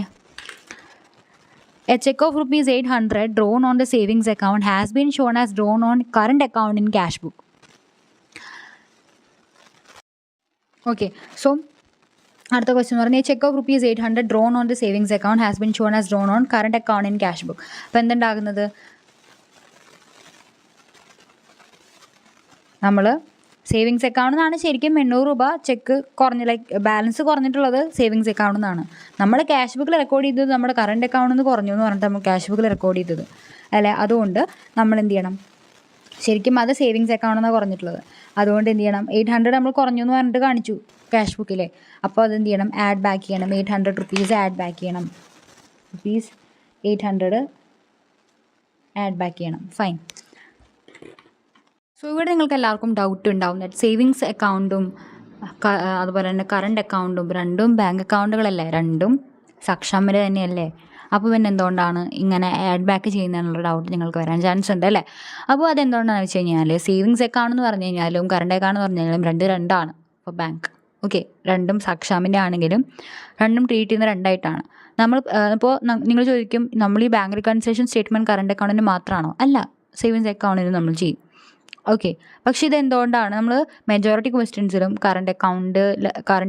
A check of rupees 800 drawn on the savings account has been shown as drawn on current account in cash book. Okay, so അടുത്ത ക്വസ്റ്റ്യൻ എന്ന് പറഞ്ഞാൽ check of rupees 800 drawn on the savings account has been shown as drawn on current account in cash book. അപ്പോൾ എന്തുണ്ടാകുന്നത്, നമ്മൾ savings അക്കൗണ്ടിൽ നിന്നാണ് ശരിക്കും 800 രൂപ check കുറഞ്ഞ് ബാലൻസ് കുറഞ്ഞിട്ടുള്ളത് സേവിങ്സ് അക്കൗണ്ടിൽ നിന്നാണ്. നമ്മൾ ക്യാഷ് ബുക്കിൽ റെക്കോർഡ് ചെയ്തത് നമ്മുടെ കറണ്ട് അക്കൗണ്ടിൽ നിന്ന് കുറഞ്ഞു എന്ന് പറഞ്ഞിട്ട് നമ്മൾ ക്യാഷ് ബുക്കിൽ റെക്കോർഡ് ചെയ്തത് അല്ലേ. അതുകൊണ്ട് നമ്മൾ എന്ത് ചെയ്യണം, ശരിക്കും അത് സേവിങ്സ് അക്കൗണ്ടിൽ നിന്നാണ് കുറഞ്ഞിട്ടുള്ളത്. അതുകൊണ്ട് എന്ത് ചെയ്യണം, 800 നമ്മൾ കുറഞ്ഞു എന്ന് പറഞ്ഞിട്ട് കാണിച്ചു ക്യാഷ് ബുക്കിലെ. അപ്പോൾ അതെന്ത് ചെയ്യണം, ആഡ് ബാക്ക് ചെയ്യണം, 800 റുപ്പീസ് ആഡ് ബാക്ക് ചെയ്യണം, ₹800 ആഡ് ബാക്ക് ചെയ്യണം. ഫൈൻ. സോ ഇവിടെ നിങ്ങൾക്ക് എല്ലാവർക്കും ഡൗട്ട് ഉണ്ടാവും, സേവിങ്സ് അക്കൗണ്ടും അതുപോലെ തന്നെ കറണ്ട് അക്കൗണ്ടും രണ്ടും ബാങ്ക് അക്കൗണ്ടുകളല്ലേ, രണ്ടും സാക്ഷാമര തന്നെയല്ലേ. അപ്പോൾ പിന്നെ എന്തുകൊണ്ടാണ് ഇങ്ങനെ ആഡ് ബാക്ക് ചെയ്യുന്നതിനുള്ള ഡൗട്ട് നിങ്ങൾക്ക് വരാൻ ചാൻസ് ഉണ്ട് അല്ലേ. അപ്പോൾ അതെന്തുകൊണ്ടാണെന്ന് വെച്ച് കഴിഞ്ഞാൽ സേവിങ്സ് അക്കൗണ്ട് എന്ന് പറഞ്ഞു കഴിഞ്ഞാലും കറണ്ട് അക്കൗണ്ട് എന്ന് പറഞ്ഞു കഴിഞ്ഞാലും രണ്ടാണ്. ഇപ്പോൾ ബാങ്ക് ഓക്കെ, രണ്ടും സാക്ഷാമിൻ്റെ ആണെങ്കിലും രണ്ടും ട്രീറ്റ് ചെയ്യുന്ന രണ്ടായിട്ടാണ്. നമ്മൾ ഇപ്പോൾ നിങ്ങൾ ചോദിക്കും, നമ്മൾ ഈ ബാങ്ക് റിക്കൺസിലേഷൻ സ്റ്റേറ്റ്മെൻറ്റ് കറണ്ട് അക്കൗണ്ടിന് മാത്രമാണോ? അല്ല, സേവിങ്സ് അക്കൗണ്ടിന് നമ്മൾ ചെയ്യും. ഓക്കെ, പക്ഷേ ഇതെന്തുകൊണ്ടാണ് നമ്മൾ മെജോറിറ്റി ക്വസ്റ്റ്യൻസിലും കറണ്ട്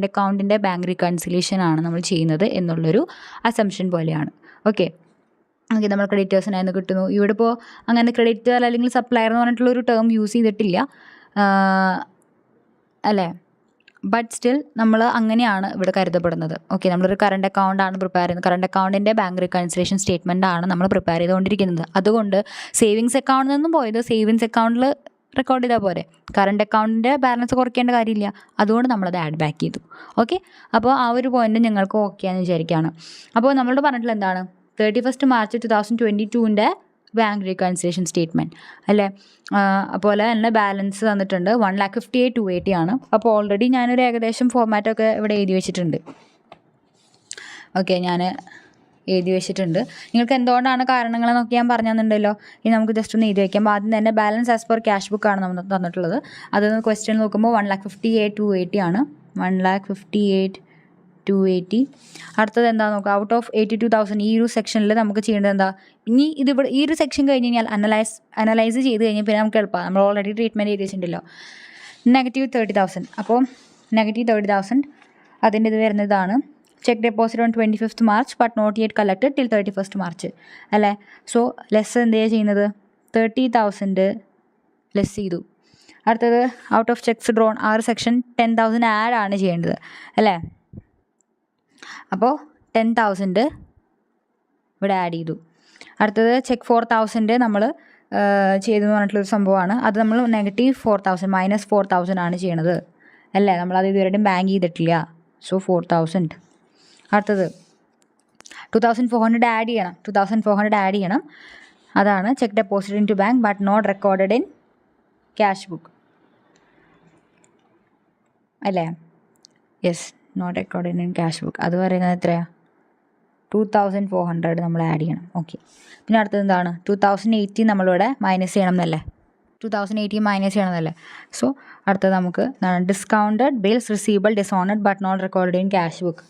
അക്കൗണ്ടിൻ്റെ ബാങ്ക് റിക്കൺസിലേഷനാണ് നമ്മൾ ചെയ്യുന്നത് എന്നുള്ളൊരു അസംഷൻ പോലെയാണ്. ഓക്കെ, നമ്മൾ ക്രെഡിറ്റേഴ്സിനായിരുന്നു കിട്ടുന്നു. ഇവിടെ ഇപ്പോൾ അങ്ങനെ ക്രെഡിറ്റർ അല്ലെങ്കിൽ സപ്ലയർ എന്ന് പറഞ്ഞിട്ടുള്ളൊരു ടേം യൂസ് ചെയ്തിട്ടില്ല അല്ലേ. ബട്ട് സ്റ്റിൽ നമ്മൾ അങ്ങനെയാണ് ഇവിടെ കരുതപ്പെടുന്നത്. ഓക്കെ, നമ്മളൊരു കറണ്ട് അക്കൗണ്ടാണ് പ്രിപ്പയർ ചെയ്യുന്നത്, കറണ്ട് അക്കൗണ്ടിൻ്റെ ബാങ്ക് റിക്കൺസിലേഷൻ സ്റ്റേറ്റ്മെൻ്റ് ആണ് നമ്മൾ പ്രിപ്പയർ ചെയ്തുകൊണ്ടിരിക്കുന്നത്. അതുകൊണ്ട് സേവിങ്സ് അക്കൗണ്ടിൽ നിന്നും പോയത് സേവിങ്സ് അക്കൗണ്ടിൽ റെക്കോർഡ് ചെയ്താൽ പോരെ, കറണ്ട് അക്കൗണ്ടിൻ്റെ ബാലൻസ് കുറയ്ക്കേണ്ട കാര്യമില്ല. അതുകൊണ്ട് നമ്മളത് ആഡ് ബാക്ക് ചെയ്തു. ഓക്കെ, അപ്പോൾ ആ ഒരു പോയിന്റ് നിങ്ങൾക്ക് ഓക്കെ ആണെന്ന് വിചാരിക്കുകയാണ്. അപ്പോൾ നമ്മളോട് പറഞ്ഞിട്ടുള്ള എന്താണ്, 31 മാർച്ച് 2022 ബാങ്ക് റീകൺസിലേഷൻ സ്റ്റേറ്റ്മെൻറ്റ് അല്ലേ. അതുപോലെ തന്നെ ബാലൻസ് തന്നിട്ടുണ്ട് 1,58,280 ആണ്. അപ്പോൾ ഓൾറെഡി ഞാനൊരു ഏകദേശം ഫോർമാറ്റൊക്കെ ഇവിടെ എഴുതി വെച്ചിട്ടുണ്ട്. ഓക്കെ, ഞാൻ എഴുതി വെച്ചിട്ടുണ്ട്. നിങ്ങൾക്ക് എന്തുകൊണ്ടാണ് കാരണങ്ങളെന്നൊക്കെ ഞാൻ പറഞ്ഞു തന്നിട്ടുണ്ടല്ലോ. ഇനി നമുക്ക് ജസ്റ്റ് ഒന്ന് എഴുതി വയ്ക്കാം. ആദ്യം തന്നെ ബാലൻസ് ആസ് പെർ ക്യാഷ് ബുക്കാണ് നമ്മൾ തന്നിട്ടുള്ളത്. അത് ക്വസ്റ്റ്യൻ നോക്കുമ്പോൾ 1,58,280 ആണ്. 1,58,280. അടുത്തത് എന്താ നോക്കുക, ഔട്ട് ഓഫ് 82,000 ഈ ഒരു സെക്ഷനിൽ നമുക്ക് ചെയ്യേണ്ടത് എന്താ, ഇനി ഇതിവിടെ ഈ ഒരു സെക്ഷൻ കഴിഞ്ഞ് കഴിഞ്ഞാൽ അനലൈസ് ചെയ്ത് കഴിഞ്ഞാൽ പിന്നെ നമുക്ക് എളുപ്പമാണ്. നമ്മൾ ഓൾറെഡി ട്രീറ്റ്മെൻറ്റ് ചെയ്ത് വെച്ചിട്ടുണ്ടല്ലോ. -30,000. അപ്പോൾ -30,000 അതിൻ്റെ ഇത് വരുന്നതാണ്. Cheque deposit on 25th March but not yet collected till 31st March അല്ലേ. സോ ലെസ് എന്ത് ചെയ്യുന്നത്, 30,000 ലെസ് ചെയ്തു. അടുത്തത് ഔട്ട് ഓഫ് ചെക്സ് ഡ്രോൺ ആ ഒരു സെക്ഷൻ 10,000 ആഡ് ആണ് ചെയ്യേണ്ടത് അല്ലേ. അപ്പോൾ 10,000 ഇവിടെ ആഡ് ചെയ്തു. അടുത്തത് ചെക്ക് 4,000 നമ്മൾ ചെയ്തെന്ന് പറഞ്ഞിട്ടുള്ളൊരു സംഭവമാണ്. അത് നമ്മൾ -4,000 -4,000 ആണ് ചെയ്യണത് അല്ലേ. നമ്മളത് ഇതുവരെയും ബാങ്ക് ചെയ്തിട്ടില്ല. സോ 4,000. അടുത്തത് 2,400 ആഡ് ചെയ്യണം. 2,400 ആഡ് ചെയ്യണം. അതാണ് cheque deposit into bank but not recorded in cash book അല്ലേ. Yes, not recorded in cash book. അത് പറയുന്നത് എത്രയാണ്, 2,400 നമ്മൾ ആഡ് ചെയ്യണം. ഓക്കെ, പിന്നെ അടുത്തത് എന്താണ്, 2,080 നമ്മളിവിടെ മൈനസ് ചെയ്യണം എന്നല്ലേ. 2,080 മൈനസ് ചെയ്യണമെന്നല്ലേ. സോ അടുത്തത് നമുക്ക് discounted bills receivable dishonoured but not recorded in cash book.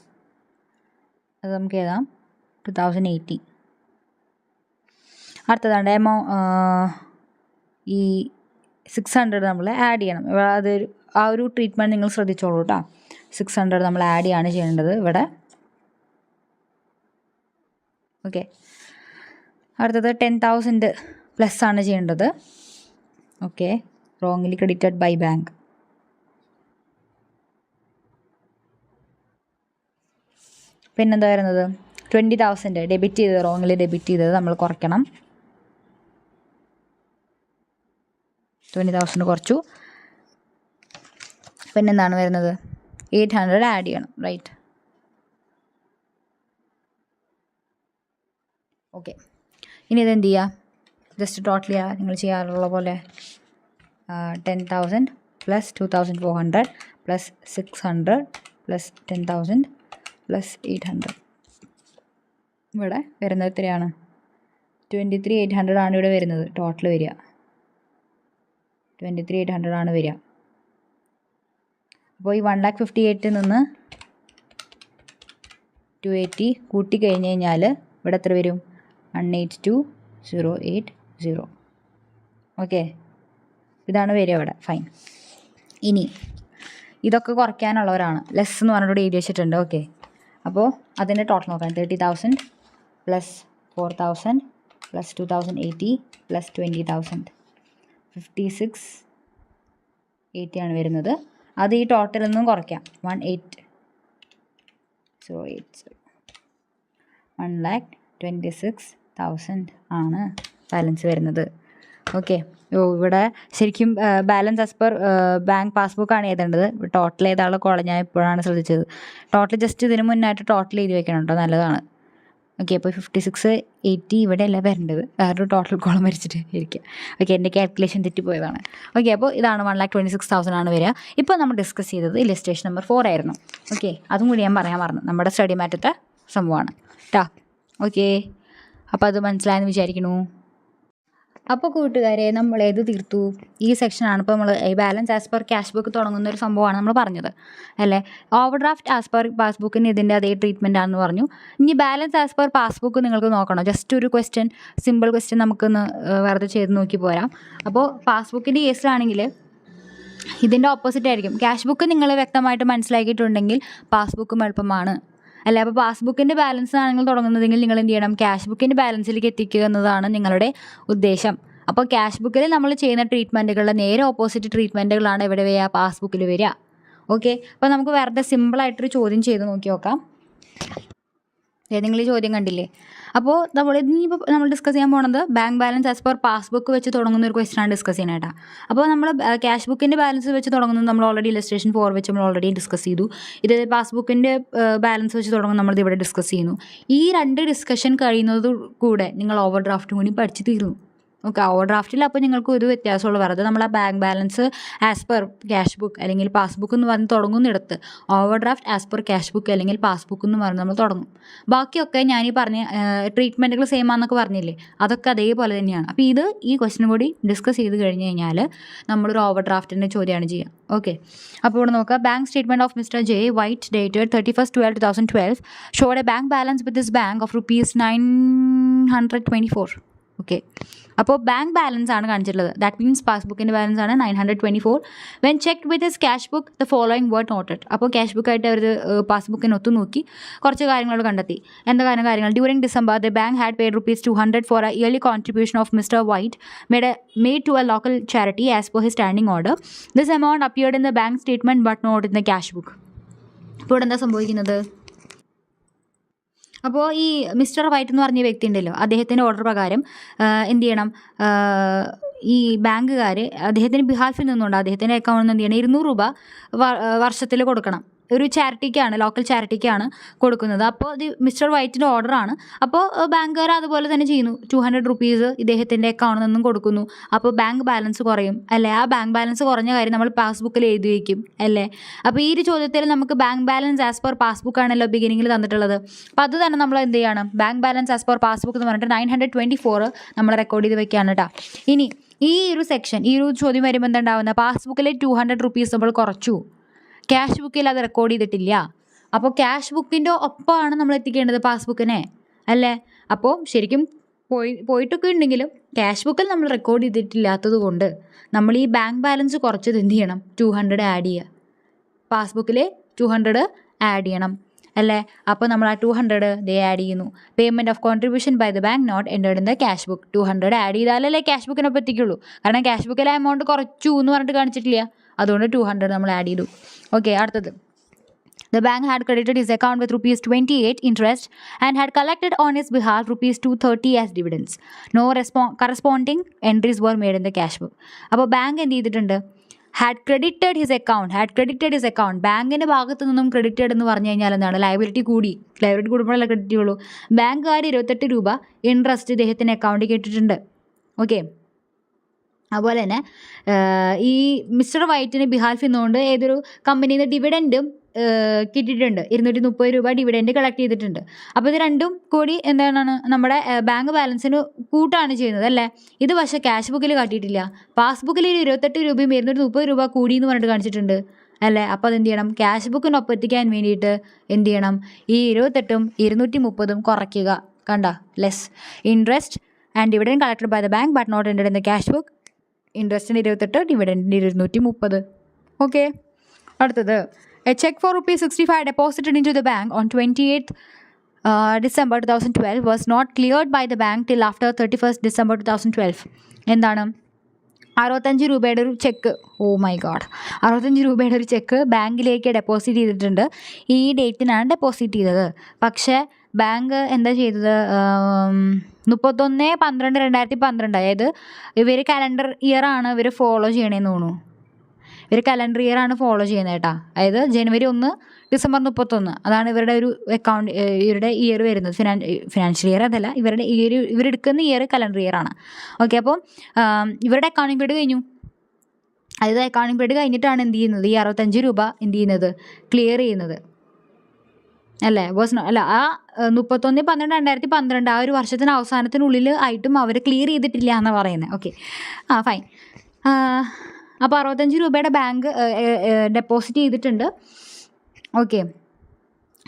അത് നമുക്ക് എഴുതാം 2,080. അടുത്തതാണ് ഈ 600 നമ്മൾ ആഡ് ചെയ്യണം. അത് ആ ഒരു ട്രീറ്റ്മെൻറ്റ് നിങ്ങൾ ശ്രദ്ധിച്ചോളൂ കേട്ടോ. 600 നമ്മൾ ആഡ് ചെയ്യാണ് ചെയ്യേണ്ടത് ഇവിടെ. ഓക്കെ, അടുത്തത് 10,000 പ്ലസ് ആണ് ചെയ്യേണ്ടത്. Okay, wrongly credited by bank. പിന്നെന്താ വരുന്നത്, 20,000 ഡെബിറ്റ് ചെയ്തത്, റോങ്ലി ഡെബിറ്റ് ചെയ്തത് നമ്മൾ കുറയ്ക്കണം. 20,000 കുറച്ചു. പിന്നെന്താണ് വരുന്നത്, 800 ആഡ് ചെയ്യണം. റൈറ്റ്. ഓക്കെ, ഇനി ഇതെന്ത് ചെയ്യുക, ജസ്റ്റ് ടോട്ടൽ ചെയ്യുക, നിങ്ങൾ ചെയ്യാറുള്ള പോലെ 10,000 പ്ലസ് 2,400 പ്ലസ് 600 പ്ലസ് 10,000 പ്ലസ് 800. ഇവിടെ വരുന്നത് എത്രയാണ്? 23,800 ആണ് ഇവിടെ വരുന്നത്. ടോട്ടൽ വരിക 23,800 ആണ് വരിക. അപ്പോൾ ഈ 1,58,000 നിന്ന് 280 കൂട്ടി കഴിഞ്ഞ് കഴിഞ്ഞാൽ ഇവിടെ എത്ര വരും? 182,080. ഓക്കെ, ഇതാണ് വരിക ഇവിടെ. ഫൈൻ. ഇനി ഇതൊക്കെ കുറയ്ക്കാനുള്ളവരാണ്. ലെസ് എന്ന് പറഞ്ഞിട്ട് എഴുതി വെച്ചിട്ടുണ്ട്. ഓക്കെ, അപ്പോൾ അതിൻ്റെ ടോട്ടൽ നോക്കാം. 30,000 പ്ലസ് 4,000 പ്ലസ് 2,080 പ്ലസ് 20,000 56,80 ആണ് വരുന്നത്. അത് ഈ ടോട്ടലിൽ നിന്നും കുറയ്ക്കാം. 1,26,000 ആണ് ബാലൻസ് വരുന്നത്. ഓക്കെ, ഇവിടെ ശരിക്കും ബാലൻസ് ആസ് പെർ ബാങ്ക് പാസ്ബുക്കാണ് എഴുതേണ്ടത്. ടോട്ടൽ ഏതാളും കോളം ഞാൻ ഇപ്പോഴാണ് ശ്രദ്ധിച്ചത്. ടോട്ടൽ ജസ്റ്റ് ഇതിന് മുന്നായിട്ട് ടോട്ടൽ എഴുതി വെക്കണം കേട്ടോ, നല്ലതാണ്. ഓക്കെ, അപ്പോൾ 56,80 ഇവിടെ അല്ല വരേണ്ടത്, വേറൊരു ടോട്ടൽ കോളം വരച്ചിട്ട് ഇരിക്കുക. ഓക്കെ, എൻ്റെ കാൽക്കുലേഷൻ തെറ്റിപ്പോയതാണ്. ഓക്കെ, അപ്പോൾ ഇതാണ് 1,26,000 ആണ് വരിക. ഇപ്പോൾ നമ്മൾ ഡിസ്കസ് ചെയ്തത് ഇല്ലസ്ട്രേഷൻ നമ്പർ 4 ആയിരുന്നു. ഓക്കെ, അതും കൂടി ഞാൻ പറയാൻ മറന്നു. നമ്മുടെ സ്റ്റഡി മാറ്റത്തെ സംഭവമാണ് ട്ടാ. ഓക്കെ, അപ്പോൾ അത് മനസ്സിലായെന്ന് വിചാരിക്കണു. അപ്പോൾ കൂട്ടുകാരെ, നമ്മൾ ഏത് തീർത്തു? ഈ സെക്ഷനാണ് ഇപ്പോൾ നമ്മൾ ഈ balance as per cash book തുടങ്ങുന്ന ഒരു സംഭവമാണ് നമ്മൾ പറഞ്ഞത് അല്ലേ. ഓവർ ഡ്രാഫ്റ്റ് ആസ് പെർ പാസ്ബുക്കിന് ഇതിൻ്റെ അതേ ട്രീറ്റ്മെൻ്റ് ആണെന്ന് പറഞ്ഞു. ഇനി ബാലൻസ് ആസ് പെർ പാസ്ബുക്ക് നിങ്ങൾക്ക് നോക്കണം. ജസ്റ്റ് ഒരു ക്വസ്റ്റ്യൻ, സിമ്പിൾ ക്വസ്റ്റ്യൻ നമുക്കൊന്ന് വെറുതെ ചെയ്ത് നോക്കി പോരാം. അപ്പോൾ പാസ്ബുക്കിൻ്റെ കേസിലാണെങ്കിൽ ഇതിൻ്റെ ഓപ്പോസിറ്റ് ആയിരിക്കും. ക്യാഷ് ബുക്ക് നിങ്ങൾ വ്യക്തമായിട്ട് മനസ്സിലാക്കിയിട്ടുണ്ടെങ്കിൽ പാസ്ബുക്കും എളുപ്പമാണ് അല്ലേ. അപ്പോൾ പാസ്ബുക്കിൻ്റെ ബാലൻസ് ആണ് നിങ്ങൾ തുടങ്ങുന്നതെങ്കിൽ നിങ്ങൾ എന്ത് ചെയ്യണം? ക്യാഷ് ബുക്കിൻ്റെ ബാലൻസിലേക്ക് എത്തിക്കുക എന്നതാണ് നിങ്ങളുടെ ഉദ്ദേശം. അപ്പോൾ ക്യാഷ് ബുക്കിൽ നമ്മൾ ചെയ്യുന്ന ട്രീറ്റ്മെൻറ്റുകളുടെ നേരെ ഓപ്പോസിറ്റ് ട്രീറ്റ്മെൻറ്റുകളാണ് ഇവിടെ വരിക, പാസ്ബുക്കിൽ വരിക. ഓക്കെ, അപ്പോൾ നമുക്ക് വെറുതെ സിമ്പിളായിട്ടൊരു ചോദ്യം ചെയ്ത് നോക്കി നോക്കാം. നിങ്ങൾ ഈ ചോദ്യം കണ്ടില്ലേ? അപ്പോൾ ഇനിയിപ്പോൾ നമ്മൾ ഡിസ്കസ് ചെയ്യാൻ പോകുന്നത് bank balance as per passbook വെച്ച് തുടങ്ങുന്ന ഒരു ക്വസ്റ്റ്യനാണ് ഡിസ്കസ് ചെയ്യാനായിട്ടാ. അപ്പോൾ നമ്മൾ ക്യാഷ് ബുക്കിൻ്റെ ബാലൻസ് വെച്ച് തുടങ്ങുന്നത് നമ്മൾ ഓൾറെഡി ഇല്ലസ്ട്രേഷൻ 4 വെച്ച് നമ്മൾ ഓൾറെഡി ഡിസ്കസ് ചെയ്തു. ഇത് പാസ്ബുക്കിൻ്റെ ബാലൻസ് വെച്ച് തുടങ്ങുന്നത് നമ്മളിത് ഇവിടെ ഡിസ്കസ് ചെയ്യുന്നു. ഈ 2 ഡിസ്കഷൻ കഴിയുന്നത് കൂടെ നിങ്ങൾ ഓവർ ഡ്രാഫ്റ്റും കൂടി പഠിച്ച് തീർന്നു. ഓക്കെ, ഓവർ ഡ്രാഫ്റ്റിൽ അപ്പോൾ നിങ്ങൾക്ക് ഒരു വ്യത്യാസമുള്ള വെറുതെ നമ്മൾ ആ bank balance as per cash book അല്ലെങ്കിൽ പാസ്ബുക്ക് എന്ന് പറഞ്ഞ് തുടങ്ങുന്നിടത്ത് overdraft as per cash book അല്ലെങ്കിൽ പാസ്ബുക്ക് എന്ന് പറഞ്ഞ് നമ്മൾ തുടങ്ങും. ബാക്കിയൊക്കെ ഞാനീ പറഞ്ഞ ട്രീറ്റ്മെൻറ്റുകൾ സെയിം ആണെന്നൊക്കെ പറഞ്ഞില്ലേ, അതൊക്കെ അതേപോലെ തന്നെയാണ്. അപ്പോൾ ഈ ക്വസ്റ്റിനും കൂടി ഡിസ്കസ് ചെയ്ത് കഴിഞ്ഞ് കഴിഞ്ഞാൽ നമ്മളൊരു ഓവർ ഡ്രാഫ്റ്റിൻ്റെ ചോദ്യമാണ് ചെയ്യുക. ഓക്കെ, അപ്പോൾ ഇവിടെ നോക്കുക. Bank statement of mister J White dated 31/12/2012 showed a bank balance with this bank of ₹924. Okay, അപ്പോൾ ബാങ്ക് ബാലൻസ് ആണ് കാണിച്ചിട്ടുള്ളത്. ദാറ്റ് മീൻസ് പാസ്ബുക്കിൻ്റെ ബാലൻസ് ആണ് 924. When cheque with his cash book the following were noted. അപ്പോൾ cash ബുക്കായിട്ട് അവർ പാസ്ബുക്കിന് ഒത്തു നോക്കി കുറച്ച് കാര്യങ്ങളോട് കണ്ടെത്തി. എന്താ കാര്യങ്ങൾ? During December the bank had paid ₹200 for a yearly contribution of mister White made to a local charity as per his standing order. This amount appeared in the bank statement but not in the cash book. ഇപ്പോൾ ഇവിടെ എന്താ സംഭവിക്കുന്നത്? അപ്പോൾ ഈ mister white എന്ന് പറഞ്ഞ വ്യക്തി ഉണ്ടല്ലോ, അദ്ദേഹത്തിൻ്റെ ഓർഡർ പ്രകാരം എന്ത് ചെയ്യണം? ഈ ബാങ്കുകാർ അദ്ദേഹത്തിൻ്റെ ബിഹാഫിൽ നിന്നുകൊണ്ട് അദ്ദേഹത്തിൻ്റെ അക്കൗണ്ടിൽ നിന്ന് എന്ത് ചെയ്യണം? 200 രൂപ വർഷത്തിൽ കൊടുക്കണം. ഒരു ചാരിറ്റിക്കാണ്, ലോക്കൽ ചാരിറ്റിക്കാണ് കൊടുക്കുന്നത്. അപ്പോൾ ഇത് മിസ്റ്റർ വൈറ്റിൻ്റെ ഓർഡറാണ്. അപ്പോൾ ബാങ്കുകാർ അതുപോലെ തന്നെ ചെയ്യുന്നു. 200 റുപ്പീസ് ഇദ്ദേഹത്തിൻ്റെ അക്കൗണ്ടിൽ നിന്നും കൊടുക്കുന്നു. അപ്പോൾ ബാങ്ക് ബാലൻസ് കുറയും അല്ലേ. ആ ബാങ്ക് ബാലൻസ് കുറഞ്ഞ കാര്യം നമ്മൾ പാസ്ബുക്കിൽ എഴുതി വയ്ക്കും അല്ലേ. അപ്പോൾ ഈ ഒരു ചോദ്യത്തിൽ നമുക്ക് bank balance as per passbook ആണല്ലോ ബിഗിനിങ്ങിൽ തന്നിട്ടുള്ളത്. അപ്പോൾ അത് തന്നെ നമ്മൾ എന്ത് ചെയ്യണം? Bank balance as per passbook എന്ന് പറഞ്ഞിട്ട് 924 നമ്മൾ റെക്കോർഡ് ചെയ്ത് വെക്കുകയാണ് കേട്ടോ. ഇനി ഈ ഒരു സെക്ഷൻ, ഈ ഒരു ചോദ്യം വരുമ്പോൾ എന്താ ഉണ്ടാവുന്നത്? പാസ്ബുക്കിൽ 200 റുപ്പീസ് നമ്മൾ കുറച്ചു, ക്യാഷ് ബുക്കിൽ അത് റെക്കോർഡ് ചെയ്തിട്ടില്ല. അപ്പോൾ ക്യാഷ് ബുക്കിൻ്റെ ഒപ്പമാണ് നമ്മൾ എത്തിക്കേണ്ടത് പാസ്ബുക്കിനെ അല്ലേ. അപ്പോൾ ശരിക്കും പോയിട്ടൊക്കെ ഉണ്ടെങ്കിലും ക്യാഷ് ബുക്കിൽ നമ്മൾ റെക്കോർഡ് ചെയ്തിട്ടില്ലാത്തത് കൊണ്ട് നമ്മൾ ഈ ബാങ്ക് ബാലൻസ് കുറച്ചത് എന്ത് ചെയ്യണം? 200 ആഡ് ചെയ്യുക. പാസ്ബുക്കിൽ 200 ആഡ് ചെയ്യണം അല്ലേ. അപ്പോൾ നമ്മൾ ആ 200 ആഡ് ചെയ്യുന്നു. Payment of contribution by the bank not entered in the cash book. 200 add ചെയ്താലല്ലേ ക്യാഷ് ബുക്കിനൊപ്പം എത്തിക്കുള്ളൂ. കാരണം ക്യാഷ് ബുക്കിലെ എമൗണ്ട് കുറച്ചു എന്ന് പറഞ്ഞിട്ട് കാണിച്ചിട്ടില്ല, അതുകൊണ്ട് 200 നമ്മൾ ആഡ് ചെയ്തു. ഓക്കെ, അടുത്തത്. The bank had credited his account with ₹28 interest and had collected on his behalf ₹230 as dividends. No corresponding entries were made in the cash book. അപ്പോൾ ബാങ്ക് എന്ത് ചെയ്തിട്ടുണ്ട്? Had credited his account. ബാങ്കിൻ്റെ ഭാഗത്തു നിന്നും credited എന്ന് പറഞ്ഞു കഴിഞ്ഞാൽ എന്താണ്? ലയബിലിറ്റി കൂടുമ്പോഴല്ല ക്രെഡിറ്റ് ചെയ്യുള്ളൂ. ബാങ്കുകാർ 28 രൂപ ഇൻട്രസ്റ്റ് ഇദ്ദേഹത്തിൻ്റെ അക്കൗണ്ടിൽ ഇട്ടിട്ടുണ്ട്. ഓക്കെ, അതുപോലെ തന്നെ ഈ മിസ്റ്റർ വൈറ്റിന് ബിഹാൽഫ് നിന്നുകൊണ്ട് ഏതൊരു കമ്പനിയിൽ നിന്ന് ഡിവിഡൻറ്റും കിട്ടിയിട്ടുണ്ട്. 230 രൂപ ഡിവിഡൻറ്റ് കളക്ട് ചെയ്തിട്ടുണ്ട്. അപ്പോൾ ഇത് രണ്ടും കൂടി എന്താണ് നമ്മുടെ ബാങ്ക് ബാലൻസിന് കൂട്ടാണ് ചെയ്യുന്നത് അല്ലേ? ഇത് പക്ഷേ ക്യാഷ് ബുക്കിൽ കാട്ടിയിട്ടില്ല. പാസ്ബുക്കിൽ 28 രൂപയും 230 രൂപ കൂടി എന്ന് പറഞ്ഞിട്ട് കാണിച്ചിട്ടുണ്ട് അല്ലേ? അപ്പോൾ അതെന്ത് ചെയ്യണം? ക്യാഷ് ബുക്കിനൊപ്പം എത്തിക്കാൻ വേണ്ടിയിട്ട് എന്ത് ചെയ്യണം? ഈ 28ഉം 230ഉം കുറയ്ക്കുക. കണ്ട, less interest and dividend collected by the bank but not entered in the cash book. ഇൻട്രസ്റ്റിന് 28, ഡിവിഡൻറ്റിന് 230. ഓക്കെ, അടുത്തത് a check for ₹65 deposited into the bank on 28th December 2012 was not cleared by the bank till after 31st December 2012. എന്താണ്? 65 രൂപയുടെ ഒരു check, oh my God, 65 രൂപയുടെ ഒരു check ബാങ്കിലേക്ക് deposit ചെയ്തിട്ടുണ്ട്. ഈ ഡേറ്റിനാണ് ഡെപ്പോസിറ്റ് ചെയ്തത്. പക്ഷേ ബാങ്ക് എന്താ ചെയ്തത്? 31/12/2012, അതായത് ഇവർ കലണ്ടർ ഇയർ ആണ് ഇവർ ഫോളോ ചെയ്യണേന്ന് തോന്നുന്നു. ഇവർ കലണ്ടർ ഇയർ ആണ് ഫോളോ ചെയ്യുന്നത് കേട്ടോ. അതായത് ജനുവരി 1 ഡിസംബർ 31 അതാണ് ഇവരുടെ ഒരു അക്കൗണ്ട്, ഇവരുടെ ഇയർ വരുന്നത്. ഫിനാൻഷ്യൽ ഇയർ അതല്ല, ഇവരെടുക്കുന്ന ഇയർ കലണ്ടർ ഇയർ ആണ്. ഓക്കെ, അപ്പോൾ ഇവരുടെ അക്കൗണ്ടിങ് പീരീഡ് കഴിഞ്ഞു. അതായത് അക്കൗണ്ടിങ് പീരീഡ് കഴിഞ്ഞിട്ടാണ് എന്ത് ചെയ്യുന്നത്? ഈ 65 രൂപ എന്ത് ചെയ്യുന്നത്? ക്ലിയർ ചെയ്യുന്നത് അല്ലേ? ആ 31/12/2012 ആ ഒരു വർഷത്തിന് അവസാനത്തിനുള്ളിൽ ആയിട്ടും അവർ ക്ലിയർ ചെയ്തിട്ടില്ല എന്നാണ് പറയുന്നത്. Okay, fine. അപ്പോൾ 65 രൂപയുടെ ബാങ്ക് ഡെപ്പോസിറ്റ് ചെയ്തിട്ടുണ്ട്. ഓക്കെ,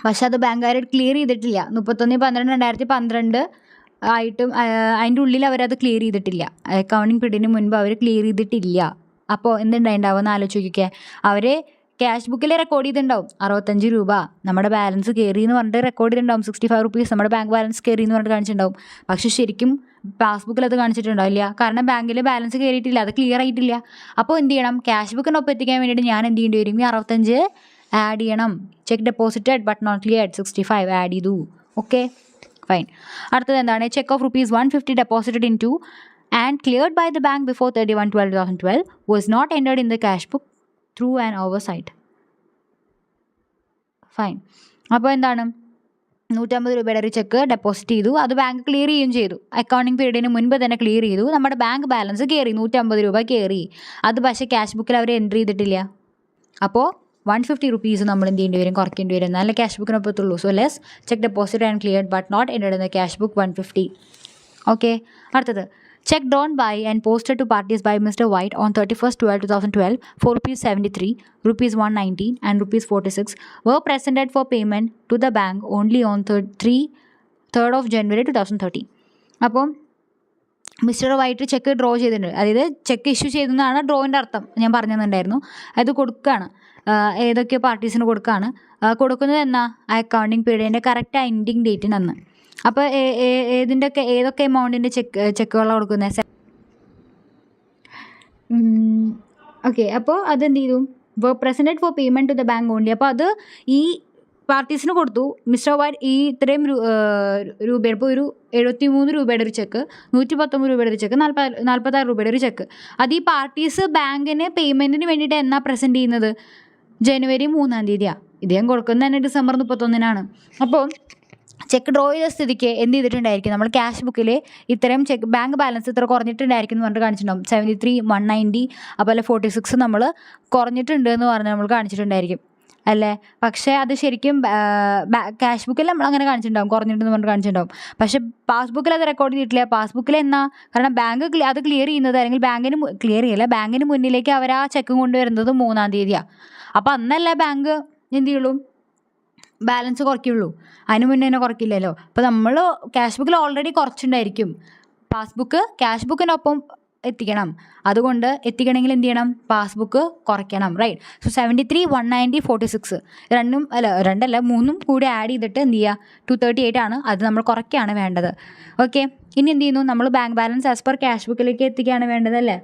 പക്ഷെ അത് ബാങ്കുകാർ ക്ലിയർ ചെയ്തിട്ടില്ല. 31/12/2012 ആയിട്ടും അതിൻ്റെ ഉള്ളിൽ അവരത് ക്ലിയർ ചെയ്തിട്ടില്ല. അക്കൗണ്ടിങ് പീരീഡിന് മുൻപ് അവർ ക്ലിയർ ചെയ്തിട്ടില്ല. അപ്പോൾ എന്തുണ്ടായിട്ടുണ്ടാവുമെന്ന് ആലോചിച്ച് നോക്കിക്കേ. അവർ ക്യാഷ് ബുക്കിൽ റെക്കോർഡ് ചെയ്തിട്ടുണ്ടാവും 65 രൂപ നമ്മുടെ ബാലൻസ് കയറി എന്ന് പറഞ്ഞിട്ട് റെക്കോർഡ് ചെയ്തിട്ടുണ്ടാവും. 65 റുപ്പീസ് നമ്മുടെ ബാങ്ക് ബാലൻസ് കയറി എന്ന് പറഞ്ഞിട്ട് കാണിച്ചിട്ടുണ്ടാവും. പക്ഷേ ശരിക്കും പാസ്ബുക്കിൽ അത് കാണിച്ചിട്ടുണ്ടാവില്ല. കാരണം ബാങ്കിൽ ബാലൻസ് കയറിയിട്ടില്ല, അത് ക്ലിയർ ആയിട്ടില്ല. അപ്പോൾ എന്ത് ചെയ്യണം? ക്യാഷ് ബുക്കിനൊപ്പം എത്തിക്കാൻ വേണ്ടിയിട്ട് ഞാൻ എന്ത് ചെയ്യേണ്ടി വരും? ഈ 65 ആഡ് ചെയ്യണം. Cheque deposited but not cleared 65 add ചെയ്തു. Okay, fine. അടുത്തത് എന്താണ്? Cheque of ₹150 deposited into and cleared by the bank before 31/12/2012 was not entered in the cash book through an oversight. Fine. അപ്പോൾ എന്താണ്? 150 രൂപയുടെ ഒരു check deposit ചെയ്തു. അത് bank clear ചെയ്യുകയും ചെയ്തു. അക്കൗണ്ടിങ് പീരീഡിന് മുൻപ് തന്നെ ക്ലിയർ ചെയ്തു. നമ്മുടെ ബാങ്ക് ബാലൻസ് കയറി, 150 രൂപ കയറി. അത് പക്ഷേ ക്യാഷ് ബുക്കിൽ അവർ എൻട്രി ചെയ്തിട്ടില്ല. അപ്പോൾ 150 റുപ്പീസ് നമ്മൾ എന്ത് ചെയ്യേണ്ടി വരും? കുറയ്ക്കേണ്ടി വരും. എന്നാലേ ക്യാഷ് ബുക്കിനൊപ്പം എത്തുള്ളൂ. So less cheque deposit and cleared but not entered in the cash book 150. Okay, അടുത്തത് check drawn by and posted to parties by Mr. White on 31/12/2012 for ₹73, ₹119 and ₹46 were presented for payment to the bank only on 3rd of January 2013. അപ്പം mister white check draw ചെയ്തിട്ടുണ്ട്. അതായത് cheque issue ചെയ്തെന്നാണ് ഡ്രോയിൻ്റെ അർത്ഥം. ഞാൻ പറഞ്ഞു തന്നിട്ടുണ്ടായിരുന്നു. അത് കൊടുക്കുകയാണ്, ഏതൊക്കെ പാർട്ടീസിന് കൊടുക്കുകയാണ്. കൊടുക്കുന്നത് എന്നാ? അക്കൗണ്ടിങ് പീരീഡിൻ്റെ കറക്റ്റ് എൻഡിങ് ഡേറ്റിന് അന്ന്. അപ്പോൾ ഏതൊക്കെ എമൗണ്ടിൻ്റെ ചെക്കുകളാണ് കൊടുക്കുന്നത്? ഓക്കെ, അപ്പോൾ അതെന്ത് ചെയ്തു? Presented for payment to the bank only. അപ്പോൾ അത് ഈ പാർട്ടീസിന് കൊടുത്തു. മിസ്റ്റർ വൈറ്റ് ഈ ഇത്രയും രൂപയുടെ, ഇപ്പോൾ ഒരു 73 രൂപയുടെ ഒരു ചെക്ക്, 119 രൂപയുടെ ഒരു ചെക്ക്, 46 രൂപയുടെ ഒരു ചെക്ക്, അത് ഈ പാർട്ടീസ് ബാങ്കിന് പേയ്മെൻറ്റിന് വേണ്ടിയിട്ട് എന്നാ പ്രസൻറ്റ് ചെയ്യുന്നത്? ജനുവരി 3-ാം തീയതിയാണ്. ഇദ്ദേഹം കൊടുക്കുന്നത് തന്നെ ഡിസംബർ 31-നാണ്. അപ്പോൾ ചെക്ക് ഡ്രോ ചെയ്ത സ്ഥിതിക്ക് എന്ത് ചെയ്തിട്ടുണ്ടായിരിക്കും? നമ്മൾ ക്യാഷ് ബുക്കിൽ ഇത്രയും ചെക്ക് ബാങ്ക് ബാലൻസ് ഇത്ര കുറഞ്ഞിട്ടുണ്ടായിരിക്കും എന്ന് പറഞ്ഞിട്ട് കാണിച്ചിട്ടുണ്ടാവും. 73, 190, അതുപോലെ 46 നമ്മൾ കുറഞ്ഞിട്ടുണ്ട് എന്ന് പറഞ്ഞ് നമ്മൾ കാണിച്ചിട്ടുണ്ടായിരിക്കും അല്ലേ? പക്ഷേ അത് ശരിക്കും ക്യാഷ് ബുക്കിൽ നമ്മൾ അങ്ങനെ കാണിച്ചിട്ടുണ്ടാവും, കുറഞ്ഞിട്ടുണ്ടെന്ന് പറഞ്ഞിട്ട് കാണിച്ചിട്ടുണ്ടാവും. പക്ഷേ പാസ്ബുക്കിൽ അത് റെക്കോർഡ് ചെയ്തിട്ടില്ല. പാസ്ബുക്കിൽ എന്നാ? കാരണം ബാങ്ക് അത് ക്ലിയർ ചെയ്യുന്നത്, അല്ലെങ്കിൽ ബാങ്കിന് ക്ലിയർ ചെയ്യില്ല, ബാങ്കിന് മുന്നിലേക്ക് അവർ ആ ചെക്ക് കൊണ്ടുവരുന്നത് 3-ാം തീയതിയാണ്. അപ്പോൾ അന്നല്ലേ ബാങ്ക് എന്ത് ചെയ്യുള്ളൂ? ബാലൻസ് കുറയ്ക്കുള്ളൂ. അതിന് മുന്നേ തന്നെ കുറയ്ക്കില്ലല്ലോ. അപ്പോൾ നമ്മൾ ക്യാഷ് ബുക്കിൽ ഓൾറെഡി കുറച്ചുണ്ടായിരിക്കും. പാസ്ബുക്ക് ക്യാഷ് ബുക്കിനൊപ്പം എത്തിക്കണം. അതുകൊണ്ട് എത്തിക്കണമെങ്കിൽ എന്ത് ചെയ്യണം? പാസ്ബുക്ക് കുറയ്ക്കണം. റൈറ്റ്. സോ 73, 190, 46 രണ്ടല്ല 3 കൂടി ആഡ് ചെയ്തിട്ട് എന്ത് ചെയ്യുക? 238 ആണ്. അത് നമ്മൾ കുറയ്ക്കുകയാണ് വേണ്ടത്. ഓക്കെ, ഇനി എന്ത് ചെയ്യുന്നു? നമ്മൾ bank balance as per cash ബുക്കിലേക്ക് എത്തിക്കുകയാണ് വേണ്ടതല്ലേ?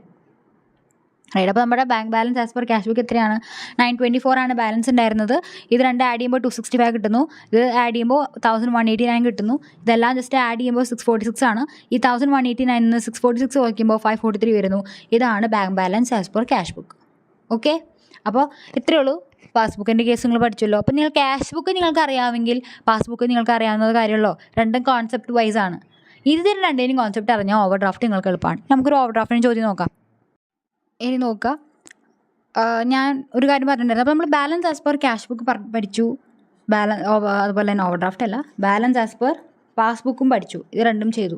റൈറ്റ്. അപ്പോൾ നമ്മുടെ bank balance as per cash book എത്രയാണ്? 924 ആണ് ബാലൻസ് ഉണ്ടായിരുന്നത്. ഇത് രണ്ട് ആഡ് ചെയ്യുമ്പോൾ 265 കിട്ടുന്നു. ഇത് ആഡ് ചെയ്യുമ്പോൾ 1189 കിട്ടുന്നു. ഇതെല്ലാം ജസ്റ്റ് ആഡ് ചെയ്യുമ്പോൾ 646 ആണ്. ഈ 1189 646 വയ്ക്കുമ്പോൾ 543 വരുന്നു. ഇതാണ് bank balance as per cash book. Okay, അപ്പോൾ ഇത്രയേ ഉള്ളൂ. പാസ്ബുക്കിൻ്റെ കേസ് നിങ്ങൾ പഠിച്ചല്ലോ. അപ്പോൾ നിങ്ങൾ ക്യാഷ് ബുക്ക് നിങ്ങൾക്ക് അറിയാമെങ്കിൽ പാസ്ബുക്ക് നിങ്ങൾക്ക് അറിയാവുന്നത് കാര്യമുള്ളൂ. രണ്ടും കോൺസെപ്റ്റ് വൈസ് ആണ്. ഇതിന് രണ്ടേനും കോൺസെപ്റ്റ് അറിഞ്ഞാൽ ഓവർ ഡ്രാഫ്റ്റ് നിങ്ങൾക്ക് എളുപ്പമാണ്. നമുക്കൊരു ഓവർ ഡ്രാഫ്റ്റിന് ചോദ്യം നോക്കാം. ഇനി നോക്കുക, ഞാൻ ഒരു കാര്യം പറഞ്ഞിട്ടുണ്ടായിരുന്നു. അപ്പോൾ നമ്മൾ balance as per cash book പഠിച്ചു, അതുപോലെ തന്നെ ഓവർ ഡ്രാഫ്റ്റ് അല്ല, ബാലൻസ് ആസ് പെർ പാസ്ബുക്കും പഠിച്ചു. ഇത് രണ്ടും ചെയ്തു.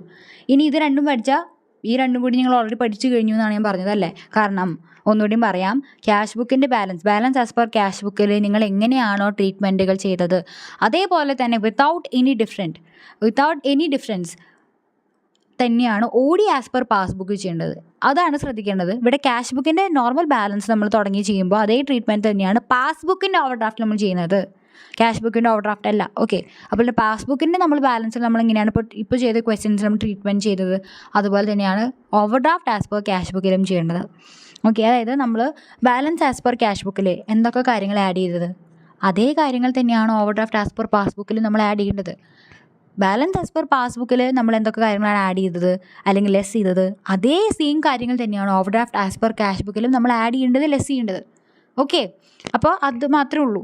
ഇനി ഇത് രണ്ടും പഠിച്ചാൽ ഈ രണ്ടും കൂടി നിങ്ങൾ ഓൾറെഡി പഠിച്ചു കഴിഞ്ഞു എന്നാണ് ഞാൻ പറഞ്ഞത് അല്ലേ. കാരണം ഒന്നുകൂടിയും പറയാം, ക്യാഷ് ബുക്കിൻ്റെ ബാലൻസ് ആസ് പെർ ക്യാഷ് ബുക്കിൽ നിങ്ങൾ എങ്ങനെയാണോ ട്രീറ്റ്മെൻറ്റുകൾ ചെയ്തത് അതേപോലെ തന്നെ വിത്തൗട്ട് എനി ഡിഫറൻസ് തന്നെയാണ് OD ആസ് പെർ പാസ്ബുക്ക് ചെയ്യേണ്ടത്. അതാണ് ശ്രദ്ധിക്കേണ്ടത്. ഇവിടെ ക്യാഷ് ബുക്കിൻ്റെ നോർമൽ ബാലൻസ് നമ്മൾ തുടങ്ങി ചെയ്യുമ്പോൾ അതേ ട്രീറ്റ്മെൻറ്റ് തന്നെയാണ് പാസ്ബുക്കിൻ്റെ ഓവർ ഡ്രാഫ്റ്റ് നമ്മൾ ചെയ്യുന്നത്. ക്യാഷ് ബുക്കിൻ്റെ ഓവർ ഡ്രാഫ്റ്റ് അല്ല. ഓക്കെ, അപ്പോൾ പാസ്ബുക്കിൻ്റെ നമ്മൾ ബാലൻസ് നമ്മൾ എങ്ങനെയാണ് ഇപ്പോൾ ചെയ്ത ക്വസ്റ്റ്യൻസ് നമ്മൾ ട്രീറ്റ്മെൻറ്റ് ചെയ്തത് അതുപോലെ തന്നെയാണ് overdraft as per cash ബുക്കിലും ചെയ്യേണ്ടത്. ഓക്കെ, അതായത് നമ്മൾ ബാലൻസ് ആസ് പെർ ക്യാഷ് ബുക്കിൽ എന്തൊക്കെ കാര്യങ്ങൾ ആഡ് ചെയ്തത് അതേ കാര്യങ്ങൾ തന്നെയാണ് ഓവർ ഡ്രാഫ്റ്റ് ആസ് പെർ പാസ്ബുക്കിൽ നമ്മൾ ആഡ് ചെയ്യേണ്ടത്. ബാലൻസ് ആസ് പെർ പാസ്ബുക്കിൽ നമ്മൾ എന്തൊക്കെ കാര്യങ്ങളാണ് ആഡ് ചെയ്തത് അല്ലെങ്കിൽ ലെസ് ചെയ്തത് അതേ സെയിം കാര്യങ്ങൾ തന്നെയാണ് overdraft as per cash ബുക്കിലും നമ്മൾ ആഡ് ചെയ്യേണ്ടത് ലെസ് ചെയ്യേണ്ടത്. ഓക്കെ, അപ്പോൾ അത് മാത്രമേ ഉള്ളൂ.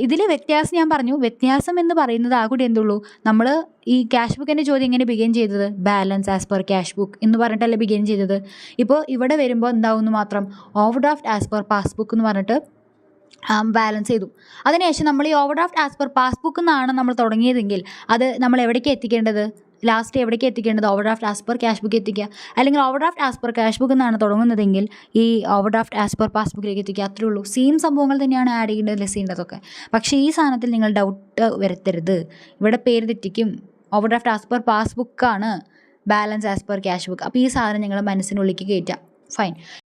ഇതിൽ വ്യത്യാസം ഞാൻ പറഞ്ഞു. വ്യത്യാസം എന്ന് പറയുന്നത് ആ കൂടി എന്തുള്ളൂ, നമ്മൾ ഈ ക്യാഷ് ബുക്കിൻ്റെ ചോദ്യം എങ്ങനെ ബിഗിൻ ചെയ്തത് balance as per cash book എന്ന് പറഞ്ഞിട്ടല്ലേ ബിഗിൻ ചെയ്തത്. ഇപ്പോൾ ഇവിടെ വരുമ്പോൾ എന്താവുമെന്ന് മാത്രം over draft as per passbook എന്ന് പറഞ്ഞിട്ട് ബാലൻസ് ചെയ്തു. അതിനുശേഷം നമ്മൾ ഈ over draft as per passbook എന്നാണ് നമ്മൾ തുടങ്ങിയതെങ്കിൽ അത് നമ്മൾ എവിടേക്ക് എത്തിക്കേണ്ടത്, ലാസ്റ്റ് എവിടേക്ക് എത്തിക്കേണ്ടത് over draft as per cash book എത്തിക്കുക. അല്ലെങ്കിൽ over draft as per cash book എന്നാണ് തുടങ്ങുന്നതെങ്കിൽ ഈ ഓവർ ഡ്രാഫ്റ്റ് ആസ് പെർ പാസ്ബുക്കിലേക്ക് എത്തിക്കുക. അത്രേ ഉള്ളൂ. സെയിം സംഭവങ്ങൾ തന്നെയാണ് ആഡ് ചെയ്യേണ്ടത് ലെസ് ചെയ്യേണ്ടതൊക്കെ. പക്ഷേ ഈ സാധനത്തിൽ നിങ്ങൾ ഡൗട്ട് വരുത്തരുത്. ഇവിടെ പേര് തെറ്റിക്കും. ഓവർ ഡ്രാഫ്റ്റ് ആസ് പെർ പാസ്ബുക്കാണ് balance as per cash book. അപ്പോൾ ഈ സാധനം നിങ്ങൾ മനസ്സിനുള്ളിലേക്ക് കയറ്റുക. ഫൈൻ.